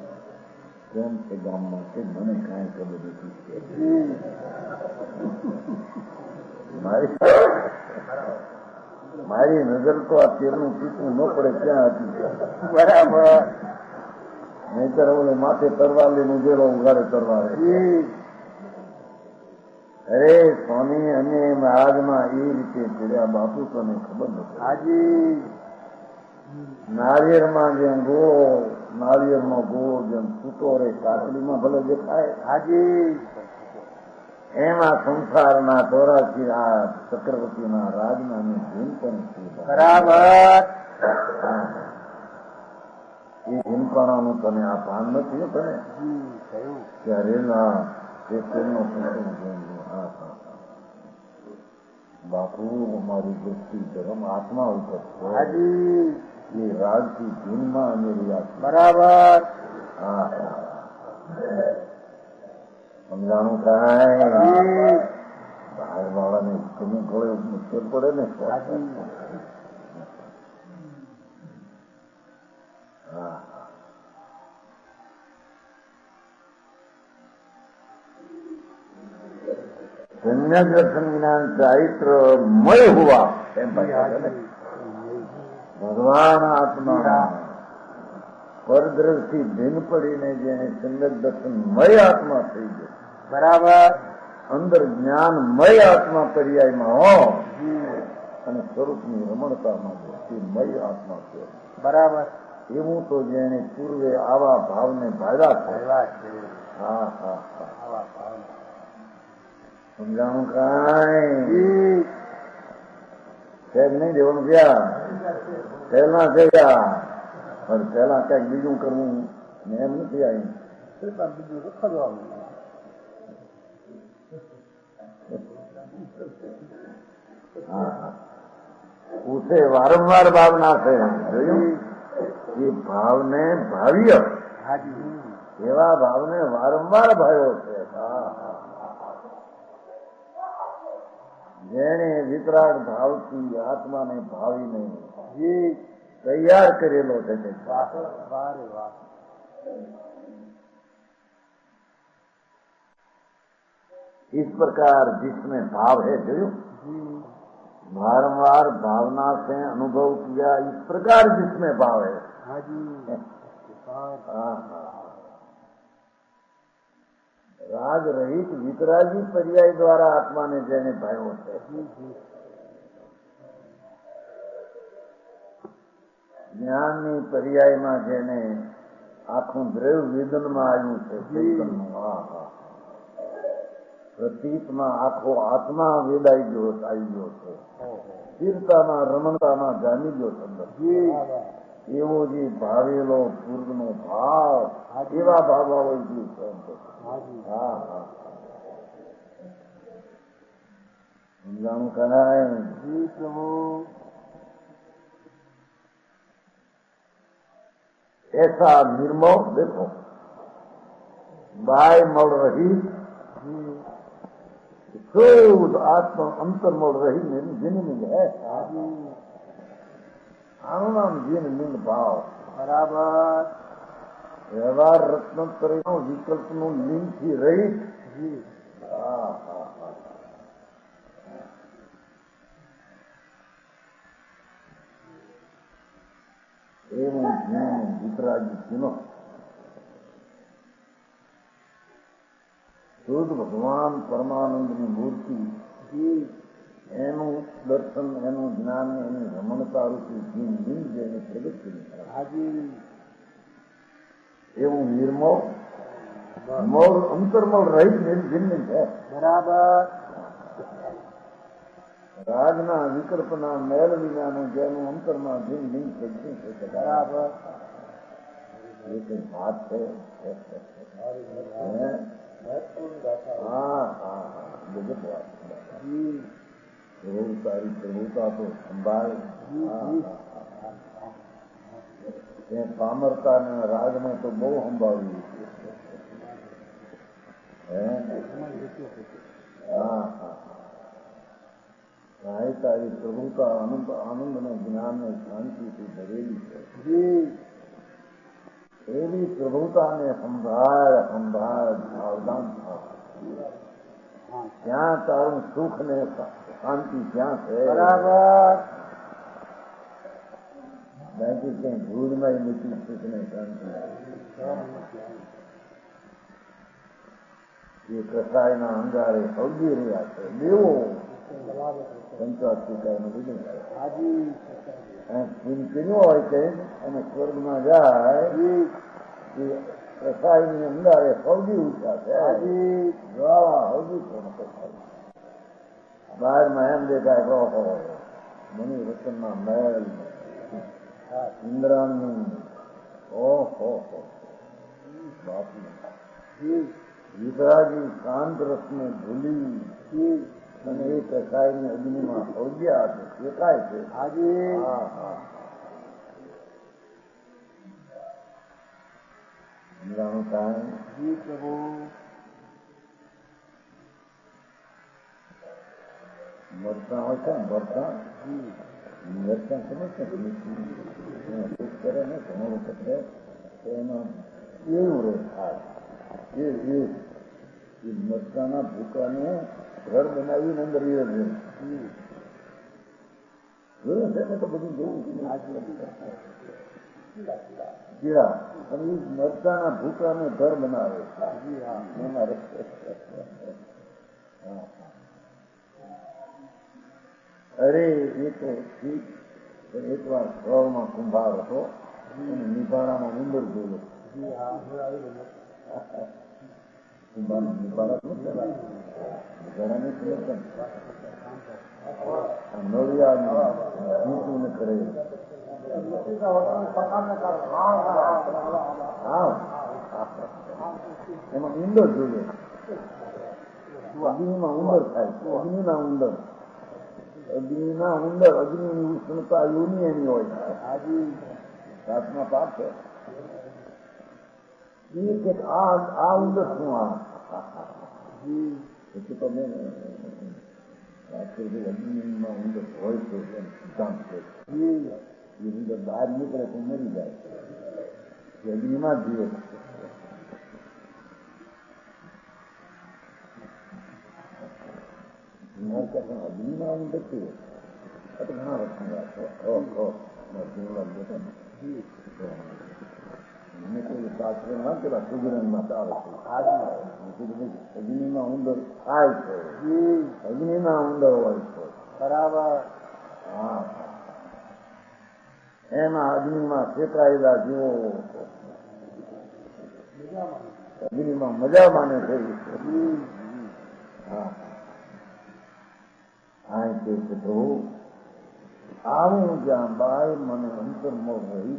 કેમ છે ગામમાં કે મને કાંઈ ખબર નથી. મારી નજર તો આ તેલનું પીતું ન પડે ક્યાં હતી. બરાબર. નહીતર ઓલે માથે તરવાર લઈને ઉભેલો ઉઘાડે તરવારે. અરે સ્વામી અને મહારાજમાં એ રીતે ચડ્યા બાપુ તને ખબર નથી. નાળિયેરમાં જેમ ગોળ, નાળિયેરમાં ગોળ જેમ છૂટો રે કાકડીમાં ભલે દેખાય, હાજી એમાં સંસારના 84 આ ચક્રવર્તીના રાજના ધીન પણ છે. બરાબર. એ હિમપાણાનું તને આ ભાન નથી તને કે રેલા તેનો બાપુ અમારી દૃષ્ટિ ધર્મ આત્મા ઉપર છે. એ રાજથી ધીનમાં અમેરી આત્મા. બરાબર. હા સમજાણું કાંઈ બહાર વાળાને તમે થોડે મુશ્કેલ પડે ને. सम्यक दर्शन ज्ञान चारित्र मय हुआ एम भगवान आत्मा પરદ્રષ્ટિ ભીન પડીને જેને સમ્યક દર્શન મય આત્મા થઈ ગયો. બરાબર. અંદર જ્ઞાનમય આત્મા પર્યાયમાં હો અને સ્વરૂપની રમણતામાં મય આત્મા છે. બરાબર. એવું તો જેને પૂર્વે આવા ભાવને ભાવ્યા છે. હા હા હા સમજાણું કાંઈ સાહેબ નહીં દેવાનું ક્યાં પહેલા થયા પણ પહેલા ક્યાંક બીજું કરવું ને એમ નથી આવી બીજું ખરવાનું. ઉસે વારંવાર ભાવના છે જોયું એ ભાવને ભાવ્ય એવા ભાવને વારંવાર ભાવ્યો છે. જેને વિતરાગ ભાવથી આત્માને ભાવીને જે તૈયાર કરેલો છે તે इस प्रकार जिसमें भाव है जो बारंबार भावना से अनुभव किया इस प्रकार जिसमें भाव है. राग रहित वितरागी पर्याय द्वारा आत्मा ने जेने भाव्यो છે જ્ઞાનની પર્યાયમાં જેને આખું દ્રવ્ય વેદનમાં આવ્યું છે ચૈતનનું. પ્રતીતમાં આખો આત્મા વેદાઈ ગયો આવી ગયો છે. સ્થિરતામાં રમણતામાં જામી ગયો છે. એવો જે ભાવેલો પૂર્વનો ભાવ એવા ભાવ હોય છે. હા હા સમજાણું કરાય. ऐसा निर्मोह देखो बाय मड़ रही शुद्ध आत्मा अंतर मड़ रही जिनलिंग है. આનું નામ જીનલિંગ ભાવ. બરાબર. વ્યવહાર રત્નોત્તરીનો વિકલ્પનું લિંગથી રહિત. એવું જ્ઞાન વિતરાગી ચિહ્નો શુદ્ધ ભગવાન પરમાનંદની મૂર્તિ એનું દર્શન એનું જ્ઞાન એની રમણતા રૂપી જીન લિંગ જેને પ્રગટ કરી એવું નિર્મોહ મોર અંતરમોળ રહિત નિર્જિન છે. બરાબર. રાજના વિકલ્પના મેલ વિનાનું જેનું અંતરમાં જીન લિંગ પ્રગટ્યું છે. બરાબર. એ કઈ વાત છે. હા હા હા ગજબ વાત. પ્રભુ તારી પ્રભુતા તો સંભાળ. પામરતા ને રાજને તો બહુ સંભાળ્યું છે. હા હા ભાઈ તારી પ્રભુતા આનંદ ને જ્ઞાન ને શાંતિથી ભરેલી છે. એવી પ્રભુતાને સંભાળ સંભાળ સાવધાન થાવ. ત્યાં તારું સુખ ને શાંતિ ત્યાં છે. બરાબર. બાકી ક્યાંય ભૂલમાં નથી સુખ ને શાંતિ. એ કસાયના અંગારે સળગી રહ્યા છે દેવો. પંચવાર્ષિકાનું બીજું હાજી કર્યું હોય છે અને સ્વર્ગમાં જાય એ રસાયણની અંદર એ સૌથી ઊંચા છે. જ્વાળા સૌથી બહારમાં એમ દેખાય ઓહો મનુ રતનના મહેલ ઇન્દ્રાણી ઓહો બાપુ વિતરાજી શાંત રસને ભૂલી અને એ કસાયની અગ્નિમાં અવજ્યા છે શેકાય છે. ઇન્દ્રાનું કાંઈ મરતા હોય છે ને મરતા સમજ કરે ને ઘણો વખત તો એમાં એવું રહે થાય એ મરચાના ભૂકાનું ઘર બનાવીને અંદર એ જોયું છે ને તો બધું જોયું કીડા અને એ મરચાના ભૂકાનું ઘર બનાવે એમાં રસ્તે. અરે એ તો ઠીક એક વાર સ્વરમાં કુંભાર હતો અને નિભાણામાં ઉંદર જોયો. કુંભારનો નિભાડા નળિયા ને કરે એમાં ઉંદર જોઈએ. અગ્નિમાં ઉંદર થાય છે. અગ્નિના ઉંદર અગ્નિની ઉષ્ણતા યોની એની હોય સાતમા પાપ છે. આ ઉંદર શું પછી તમે અગ્નિમાં ઉંદર હોય છે એમ સિદ્ધાંત છે. એ ઉંદર બહાર નીકળે તો મરી જાય અગ્નિમાં જ જીવે. અગ્નિમાં ઉંદર છે ઘણા વર્ષની વાત છે. મને કોઈ શાસ્ત્ર ના પેલા સુગરણમાં ચાલે છે. અગ્નિમાં ઉંદર થાય છે. અગ્નિના ઉંદર હોય છે. બરાબર. હા એના અગ્નિમાં શેકાયેલા જીવો અગ્નિમાં મજા માને છે. હા આ કે પ્રભુ આવું જ્યાં બાય મને અંતરમાં રહી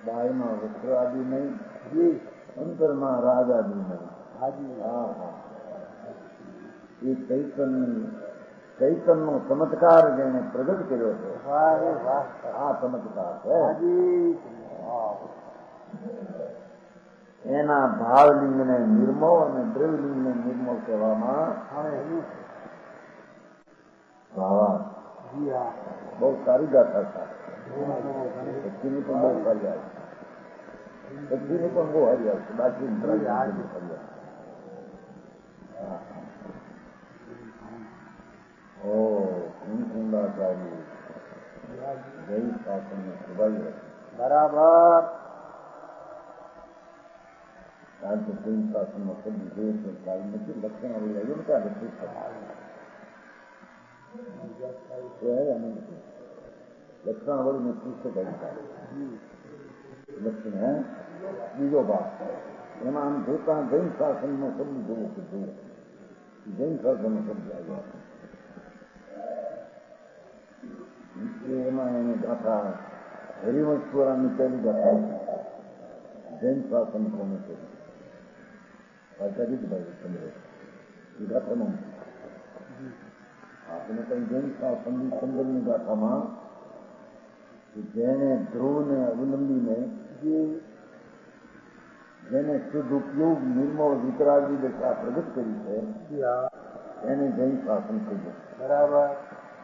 બાયમાં વસ્ત્ર આદિ નહીં અંતરમાં રાગ આદિ નહીં. એ ચૈતનનો ચમત્કાર જેને પ્રગટ કર્યો છે આ ચમત્કાર છે. એના ભાવલિંગને નિર્મળ અને દ્રવ્યલિંગને નિર્મળ કહેવામાં ભાવા બહુ સારી ગાથા થાય. પછીની પણ બહુ સારી આવે પછીની પણ બહુ હારી આવશે. બાકી કુંકુંડાચાર્ય જય શાસન સુભાઈ બરાબર. કારણ કે જૈન શાસનમાં શબ્દ જોયું છે સારી નથી લક્ષણ આવી રહ્યું ત્યારે લક્ષણ વળીને પુસ્તક લક્ષણ હે બીજો ભાગ એમાં આમ જોતા જૈન શાસનનો શબ્દ જોવો કે જોવો જૈન શાસનનો શબ્દ આવ્યો એમાં એને ગાથા હરિવંશપુરાની પહેલી ગાથા જૈન શાસન કોને કર્યું આચાર્યભાઈ ચંદ્ર એ ગાથામાં આપણે કઈ જૈન શાસનની ચંદ્રની ગાથામાં જેને ધ્રુવને અવલંબીને જેને શુદ્ધ ઉપયોગ નિર્મળ વિતરાગી દશા પ્રગટ કરી છે એને જૈન શાસન કહ્યું. બરાબર.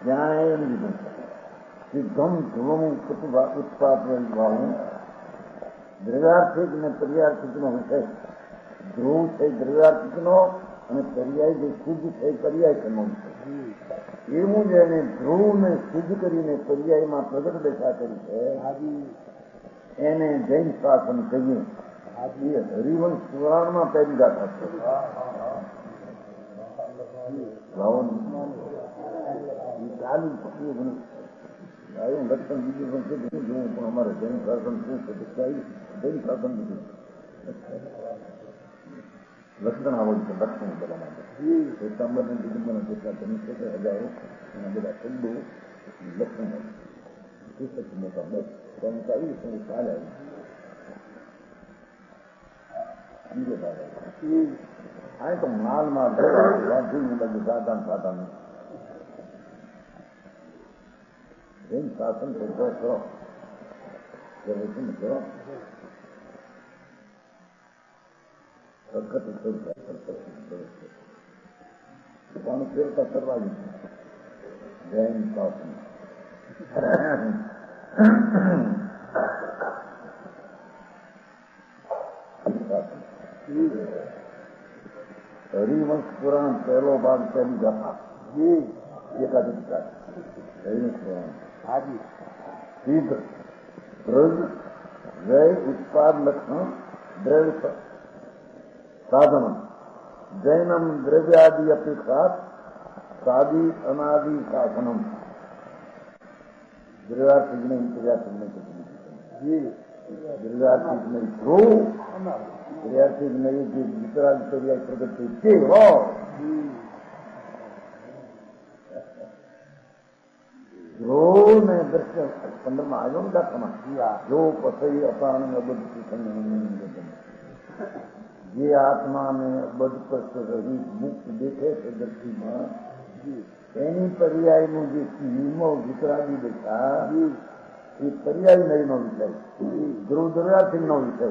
જ્યાં એમ લીધું કે ગમ ધ્રુવમ ઉત્પાદન દ્રવ્યાર્થિક ને પર્યાર્થિકનો વિષય ધ્રુવ છે દ્રવ્યાર્થિકનો અને પર્યાય જે શુદ્ધ છે પર્યાયનો વિષય. એવું જ એને ધ્રુવને શુદ્ધ કરીને પર્યાયમાં પ્રગટ દશા કરી છે એને જૈન શાસન કહીએ. હરિવંશ પુરાણમાં પહેલી ગાથા છે. ચાલુ આવ્યું લક્ષણ બીજું પણ છે જોવું પણ અમારે જૈન શાસન શું છે જૈન શાસન બીજું લક્ષણ આવડું છે લક્ષણ કરવા માટે શ્વેતાંબરને દિગંબરને જેટલા ધનુષ છે હજારો એના બધા શબ્દો લક્ષણ પુસ્તક મોટા બસ તેમ આવી પણ ચાલે બીજો ભાગ આ તો માલમાં વાંચી બધું સાધન સાધન જૈન શાસન તો કરો જરૂર કરો વખત પણ ફેરતા કરવા જૈન શાસન હરિવંશ પુરાણ પહેલો ભાગ પહેલી ગાથા એકાધિકાર હરિવંશ પુરાણ સિદ્ધ ધ્રુજ જય ઉત્પાદ લક્ષણ દ્રવ્ય સાધન જૈનમ દ્રવ્યાદિ અપેક્ષા સાદી અનાદિ સાધનમ દ્રવ્યાર્થી નહીં ક્રિયાર્થી નહીં દ્રવ્યાર્થી નહીં ધ્રુવ ક્રિયાર્થી નહીં જે વિતરાગ ક્રિયા પ્રગટ થઈ તે હોય ધ્રુવ ને દ્રશ્ય 15 આવ્યો ને દાખલામાં જો પસઈ અપાણ અબધ જે આત્માને અબધ પર રહી મુક્ત દેખે છે દ્રષ્ટિમાં એની પર્યાયનું જે નિયમો વિતરાગી દેખા એ પર્યાય નહીનો વિષય ધ્રુવ દ્રવ્યાર્થી નો વિષય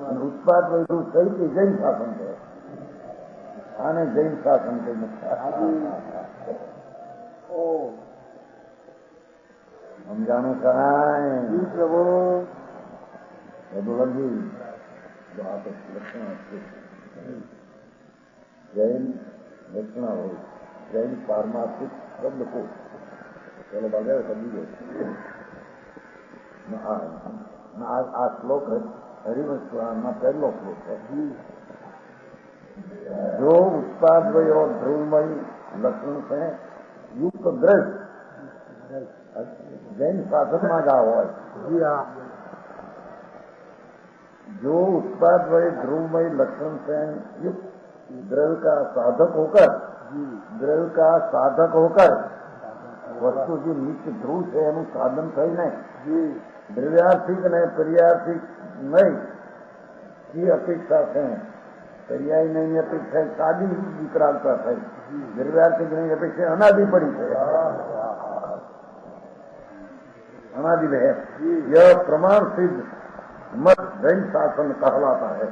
અને ઉત્પાદ વૈધું સહિત જૈન શાસન છે આને જૈન શાસન કહી સમજાણું કરાય બધું લગી લક્ષણ જૈન લક્ષણ હોય જૈન પારમાર્થિક શબ્દ કો ચલો બગાડે સમજી ગયો આ શ્લોક હરિવંશ પુરાણમાં પહેલો શ્લોક છે जो उत्पादमय और ध्रुवमय लक्षण से युक्त दृष्ट जैन शासन में जा हो जो उत्पादमय ध्रुवमय लक्षण से युक्त द्रव्य का साधक होकर वस्तु जो नित्य ध्रुव है एनु साधन थई नहीं द्रव्यार्थिक ने पर्यार्थिक नहीं की अपेक्षा से पर्याय नहीं अपेक्षा सादी विकरालता થઈ દ્રવ્યાર્થિક નહીં અપેક્ષા અનાદि પડી છે अनादि है यह प्रमाण सिद्ध मत जैन शासन कहलाता है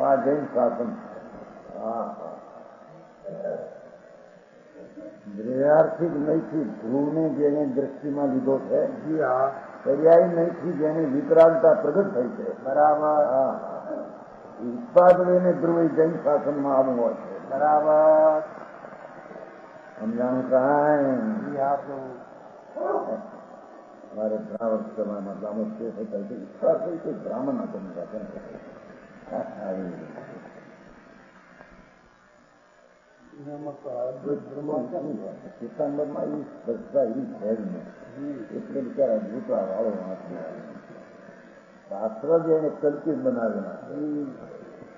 આ જૈન શાસન દ્રવ્યાર્થિક નહીંથી ધ્રુવને જેને દ્રષ્ટિમાં લીધો છે પર્યાય નહીંથી જેની વિકરાલતા પ્રગટ થઈ છે બરાબર ઉત્પાદને ધ્રુવ જૈન શાસનમાં આવું હોય છે બરાબર સમજાણું કાંઈ हमारे ब्राह्मण समाज ब्राह्मण से होता है ईश्वर से कोई ब्राह्मण न बनेगा સિતંબરમાં એ સ્પર્ધા એવી છે જ નહીં એટલે બિચારા ભૂતવા વાળો શાસ્ત્ર જે એને કલ્પિત બનાવેલા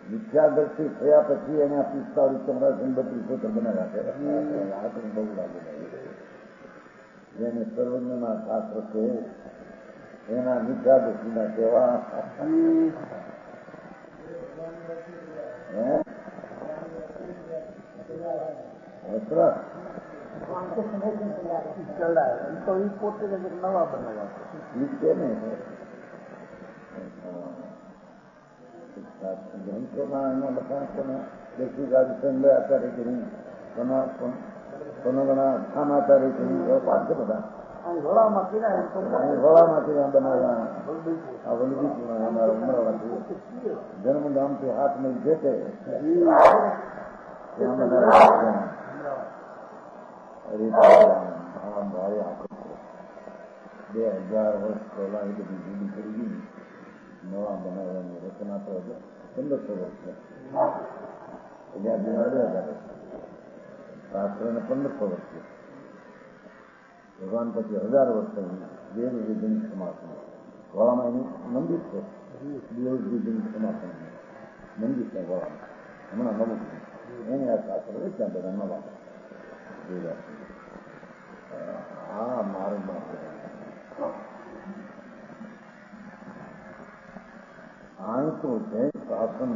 મિથ્યાદર્શી થયા પછી એને 45-32 બનાવ્યા છે આપણને બહુ લાગે જેને સર્વજ્ઞના શાસ્ત્ર છે એના મિથ્યાદર્શીના કહેવા પોતે નવા બનાવ્યા છે ને ગ્રંથોમાં એના લખાણ પણ દેશી રાજચંદ્ર આચાર્ય કરી ખાનાચાર્ય કરી પાઠ છે બધા વળામાંથી બનાવ્યા આ વલભી અમારા ઉમરાવાથી જન્મધામથી હાથ નહીં જેતે ત્યાં બનાવ્યા 2000 વર્ષ પહેલા એ બધી જુદી કરી ગઈ નવા બનાવવાની રચના તો 1500 વર્ષ એટલે આ 2000 શાસ્ત્રને 1500 વર્ષ ભગવાન પછી 1000 વર્ષ દેવ વિધિન સમાપન ગોળામાં એનું મંદિર છે. દેવ વિધિન સમાપન મંદિર છે ગોળામાં હમણાં નવું છે એની આ શાસ્ત્ર વેચ્યા બધા નવા આ માર્ગમાં આંતો જય શાસન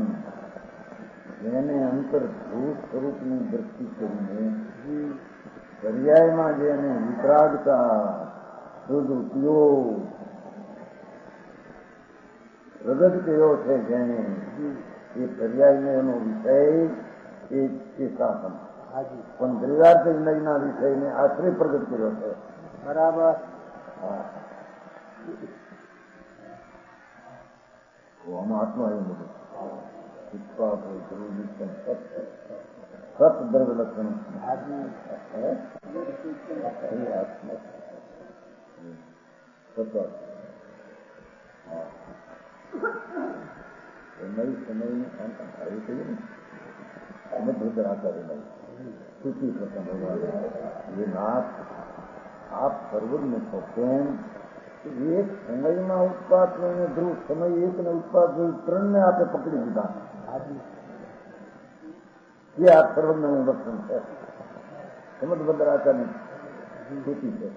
જેને અંતર્ભૂત સ્વરૂપની દ્રષ્ટિ કરીને પર્યાયમાં જેને વિતરાગતા શુદ્ધ ઉપયોગ પ્રગટ કર્યો છે જેને એ પર્યાયને એનો વિષય એ શાસન પણ દ્રિવાર્થ વિનયના વિષયને આશ્રય પ્રગટ કર્યો છે. બરાબર. આમાં આત્મા એવું બધું સત દ્રવ્ય લક્ષણ સમયની આવી કહીએ ને અમે ભદ્ર આચાર્ય નહીં સૂચી પ્રસંગ એ નાથ આપ સર્વજ્ઞ છો. કેમ એક સમયમાં ઉત્પાદ અને ધ્રુવ સમય એક ને ઉત્પાદ ત્રણને આપે પકડી દીધા. એ આ સર્વજ્ઞનું લક્ષણ છે. સમજ ભદ્ર આચાર્ય સૂચી છે.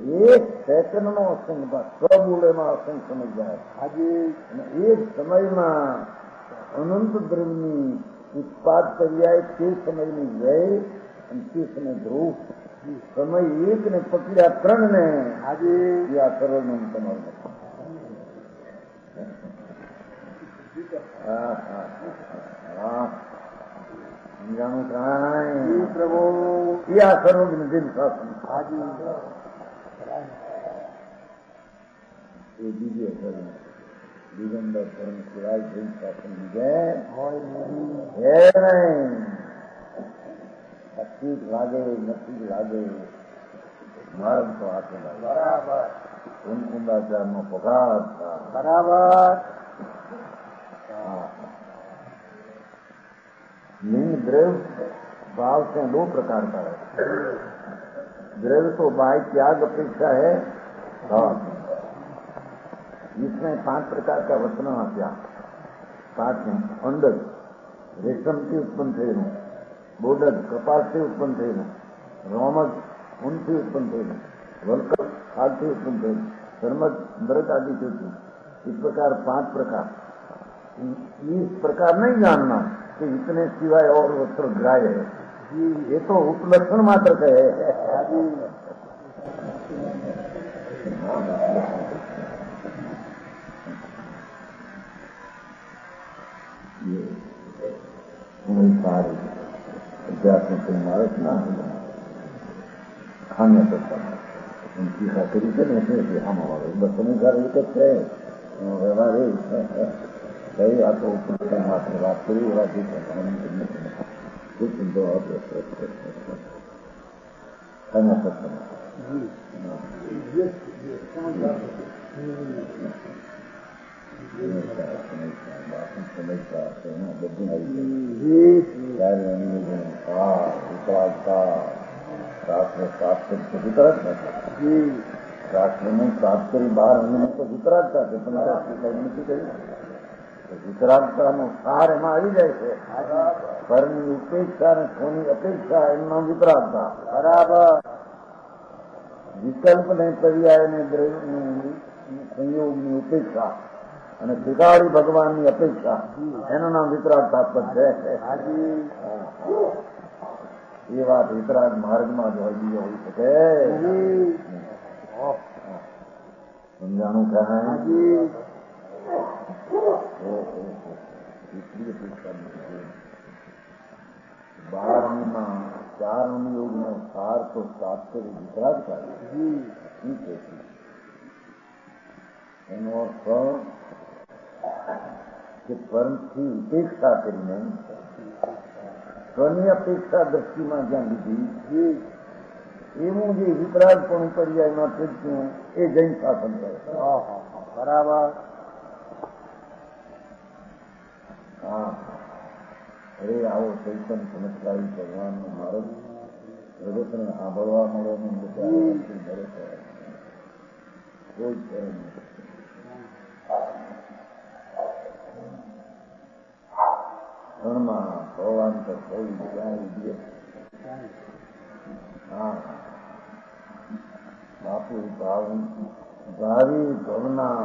એક સેકન્ડનો અસંખ્ય પ્રબુલેમાં અસંખ્ય સમય જાય અને એક સમયમાં અનંત દ્રવ્યની ઉત્પાદ પર્યાય તે સમયની વ્યય અને તે સમય ધ્રુવ સમય એક ને પકડ્યા ત્રણ ને આજે આ સર્વનું તમારું સમજાણું કાંઈ પ્રભુ આ સર્વજ્ઞ દિન શાસન એ બીજે દિગંબર ધર્મ સિવાય દિન શાસન બીજે હે નહીં. ઠીક લાગે નથી લાગે માર્ગ તો હાથે લાગે. બરાબર. કુંદાચાર નો પગાર બરાબર. लिंग द्रव्य भाव से 2 प्रकार का है. द्रव्य तो बाह्य त्याग अपेक्षा है इसमें 5 प्रकार का वचन त्याग. 5 अंडज रेशमથી ઉત્પન્ન થયેલું, બોડજ કપાસથી ઉત્પન્ન થયેલું, રોમજ ઊનથી ઉત્પન્ન થયેલું, વલ્કર ખાદથી ઉત્પન્ન થયેલું, ધર્મજ मृग आदि से. इस प्रकार 5 प्रकार. इस प्रकार नहीं जानना कि इतने सिवाय और वस्त्र ग्राह्य है. ये तो उपलक्षण मात्र का है. सारे अध्यात्म से मारक ना खाने पड़ता है उनकी खातिर से नहीं हम हमारे बस समय घर एक है व्यवहार कई आप मात्र बात करी कुछ दो खाना पड़ता है. राष्ट्र में प्राप्त करी बाहर हमने तो वितरागता છે પણ નથી કરી. વિતરાગતાનો સાર એમાં આવી જાય છે. પરની ઉપેક્ષા અને કોની અપેક્ષા એમના વિતરાગતા બરાબર. વિકલ્પ ને પર્યાય ને સંયોગની ઉપેક્ષા અને ત્રિકાળી ભગવાનની અપેક્ષા એનું નામ વિતરાગતા પદ છે. એ વાત વિતરાગ માર્ગમાં જ હોય બીજો હોઈ શકે. સમજાણું કાંઈ? इसलिए पूछता नहीं. 12वीं 4 अनुयोग में सार तो तात्पर्य वितराग का एनो अर्थ કે પરમથી ઉપેક્ષા કરીને સ્વની અપેક્ષા દ્રષ્ટિમાં જ્યાં લીધી એવું જે વિપરાગપણું પર્યાયમાં પૂછ્યું એ જૈન શાસન કરે. બરાબર. હા, અરે આવો ચૈતન્ય ચમત્કારી ભગવાનનો માર્ગ જગતને સાંભળવા મળે ને કોઈ ક્ષણમાં ભગવાન પર કોઈ ક્યાં ઉભી. હા, બાપુ ભાવિ ભવના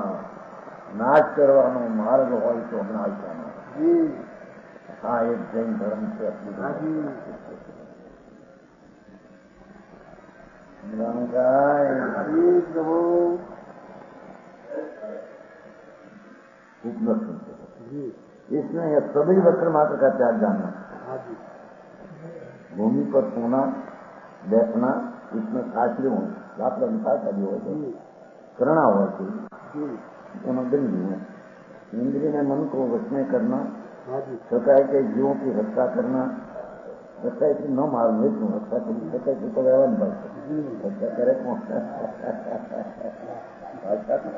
નાશ કરવાનો માર્ગ હોય તો નાશવાનો. હા, એક જૈન ધર્મ છે. इसमें यह सभी वस्त्र मात्र का त्याग जानना, भूमि पर सोना बैठना, इसमें आश्रय हो लापड़ा निकाल का जो है करना हुआ चाहिए बिंदु है. इंद्रिय ने मन को वश में करना, सकाय के जीवों की रक्षा करना, सकाय की न मार मृत्यु रक्षा करी सकाय की तो व्यवहार रक्षा करे कौन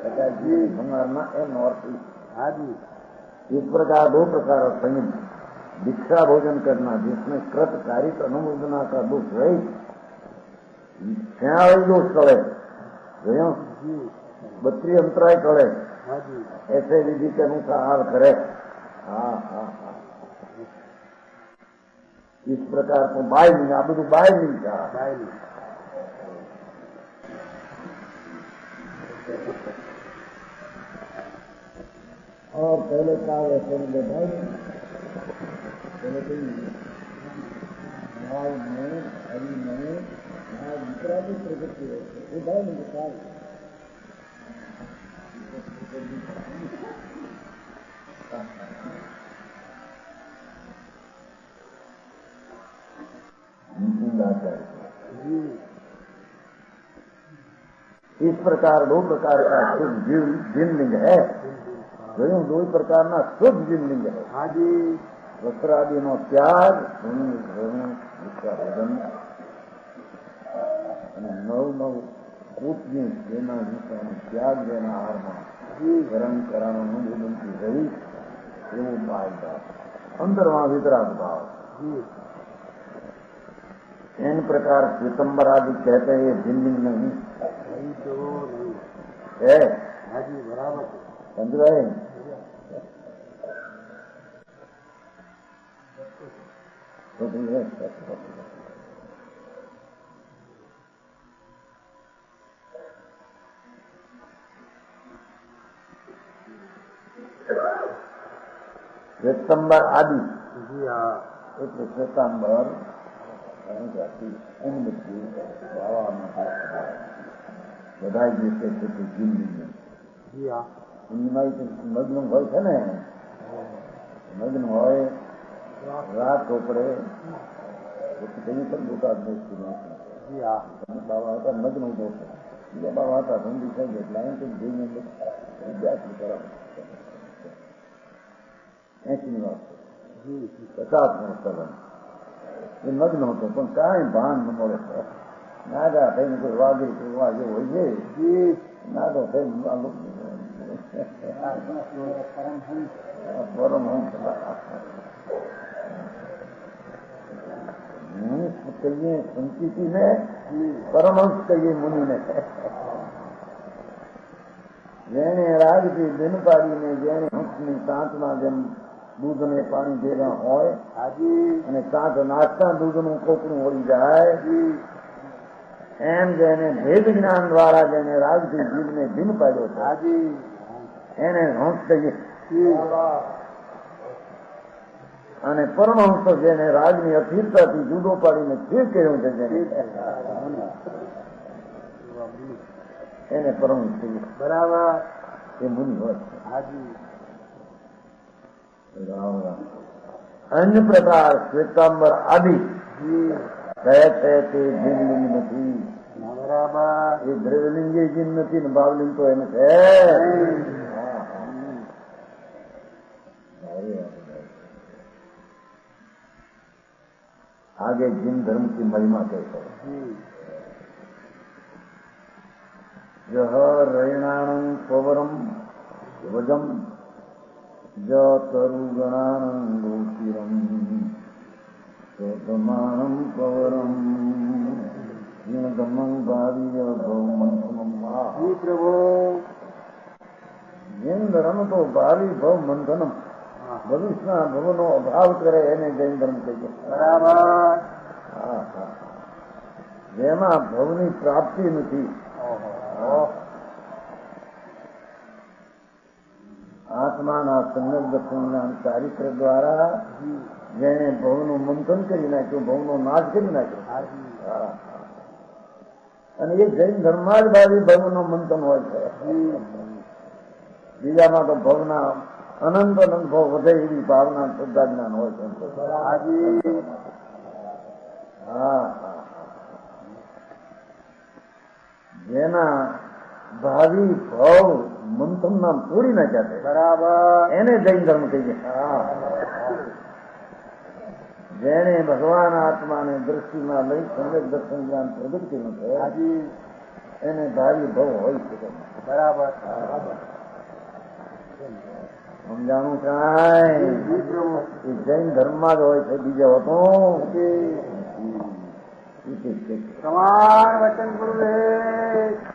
सकाय जी मारना ए नॉर्थ. इस प्रकार दो प्रकार संयम, दीक्षा भोजन करना जिसमें कृत कारित अनुमोदना का दुख है, दोष टळे, बत्री अंतराय टळे, ऐसे विधि के अनुसार करे. हाँ हाँ हाँ, इस प्रकार को बाय नहीं, आ બધું બાય નહીં था. और पहले का ऐसे में बैठा पहले कोई भाव में हरि में विकराली प्रगति होती है भाई नहीं काल इस प्रकार दो प्रकार का शुद्ध जीव जिनलिंग है. दो प्रकार ना शुद्ध जिनलिंग है. वस्त्र आदि नो त्याग, भोजन नव नव કૂટની જેના વિષયનો ત્યાગ જેના આહારમાં ગરમ કરાનું અનુભૂતિ રહી એવું ભાવ અંદરમાં વિતરાગ ભાવ. इन प्रकार श्वेतंबर आदि कहते हैं ये जिनलिंग नहीं है. समझ रहे हैं? श्वेतंबर आदि એટલે શ્વેતાંબર બધા જે છે તે જિંદગી મગ્ન હોય છે ને, મગ્ન હોય રાત ચોપડે કઈ પણ મોટા બાબા હતા મગ્ન ઉભો છે. બીજા બાબા હતા ઠંડી થઈ ગઈ એટલે અહીં જઈને વિદ્યાર્થી કરાવે 80ની વાત 50 સલન એ મગ્ન હતો પણ કાંઈ ભાન ન મળે. નાગા થઈને કોઈ વાગે કોઈ વાગે હોય છે નાગો થઈને પરમહંસ કહીએ સંકિતિને, પરમહંસ કહીએ મુનિને. જેને રાગથી દિન પાડીને જેને હંસની સાંતમાં જેમ દૂધને પાણી ભેગા હોય અને સાંત નાચતા દૂધનું કોપડું હોઈ જાય એમ જેને ભેદ જ્ઞાન દ્વારા જેને રાગથી જીવને ભીન પાડ્યો છે એને હંસ કહીએ. અને પરમહંસ જેને રાજની અસ્થિરતાથી જુદો પાડીને સ્થિર કર્યો છે જેને એને પરમહંસ કહીએ. બરાબર, એ મુનિ હોય. અન્ય પ્રકાર શ્વેતાંબર આદિ કહે છે તે જીનલિંગ નથી. બરાબર, એ દ્રવ્યલિંગ એ જીન નથી ને ભાવલિંગ તો એને છે. आगे जिन धर्म की महिमा कहते हैं જહ રૈણાણં પવરમ વજમ જ તરુગણાનં ગોચિરમ પ્રમાણમ પવરમ ગમં ભાવીય ભવમંથનમ. પ્રભુ જૈન ધર્મ તો ભાવિ ભવ મંથનમ, ભવિષ્યના ભવનો અભાવ કરે એને જૈન ધર્મ કહીએ. બરાબર. જેમાં ભવની પ્રાપ્તિ નથી. આત્માના સમ્યક દર્શનના ચારિત્ર દ્વારા જેને ભવનું મંથન કરી નાખ્યું, ભવનો નાશ કરી નાખ્યો. અને એ જૈન ધર્મમાં જ ભાવી ભવનો મંથન હોય છે. બીજામાં તો ભવના અનંત અનંત ભાવ વધે એવી ભાવના શ્રદ્ધા જ્ઞાન હોય છે. જેના ભાવિ ભાવ મંથનના તોડી નાખ્યા છે, બરાબર, એને જૈન ધર્મ કહીએ. જેને ભગવાન આત્માને દ્રષ્ટિમાં લઈ સમ્યક દર્શન જ્ઞાન પ્રગટ કર્યું છે, એને ભાવિ ભાવ હોય છે. બરાબર. સમજાણું કાંઈ? એ જૈન ધર્મમાં જ હોય છે, બીજે હોતો સમાન વચન ગુરુદેવ.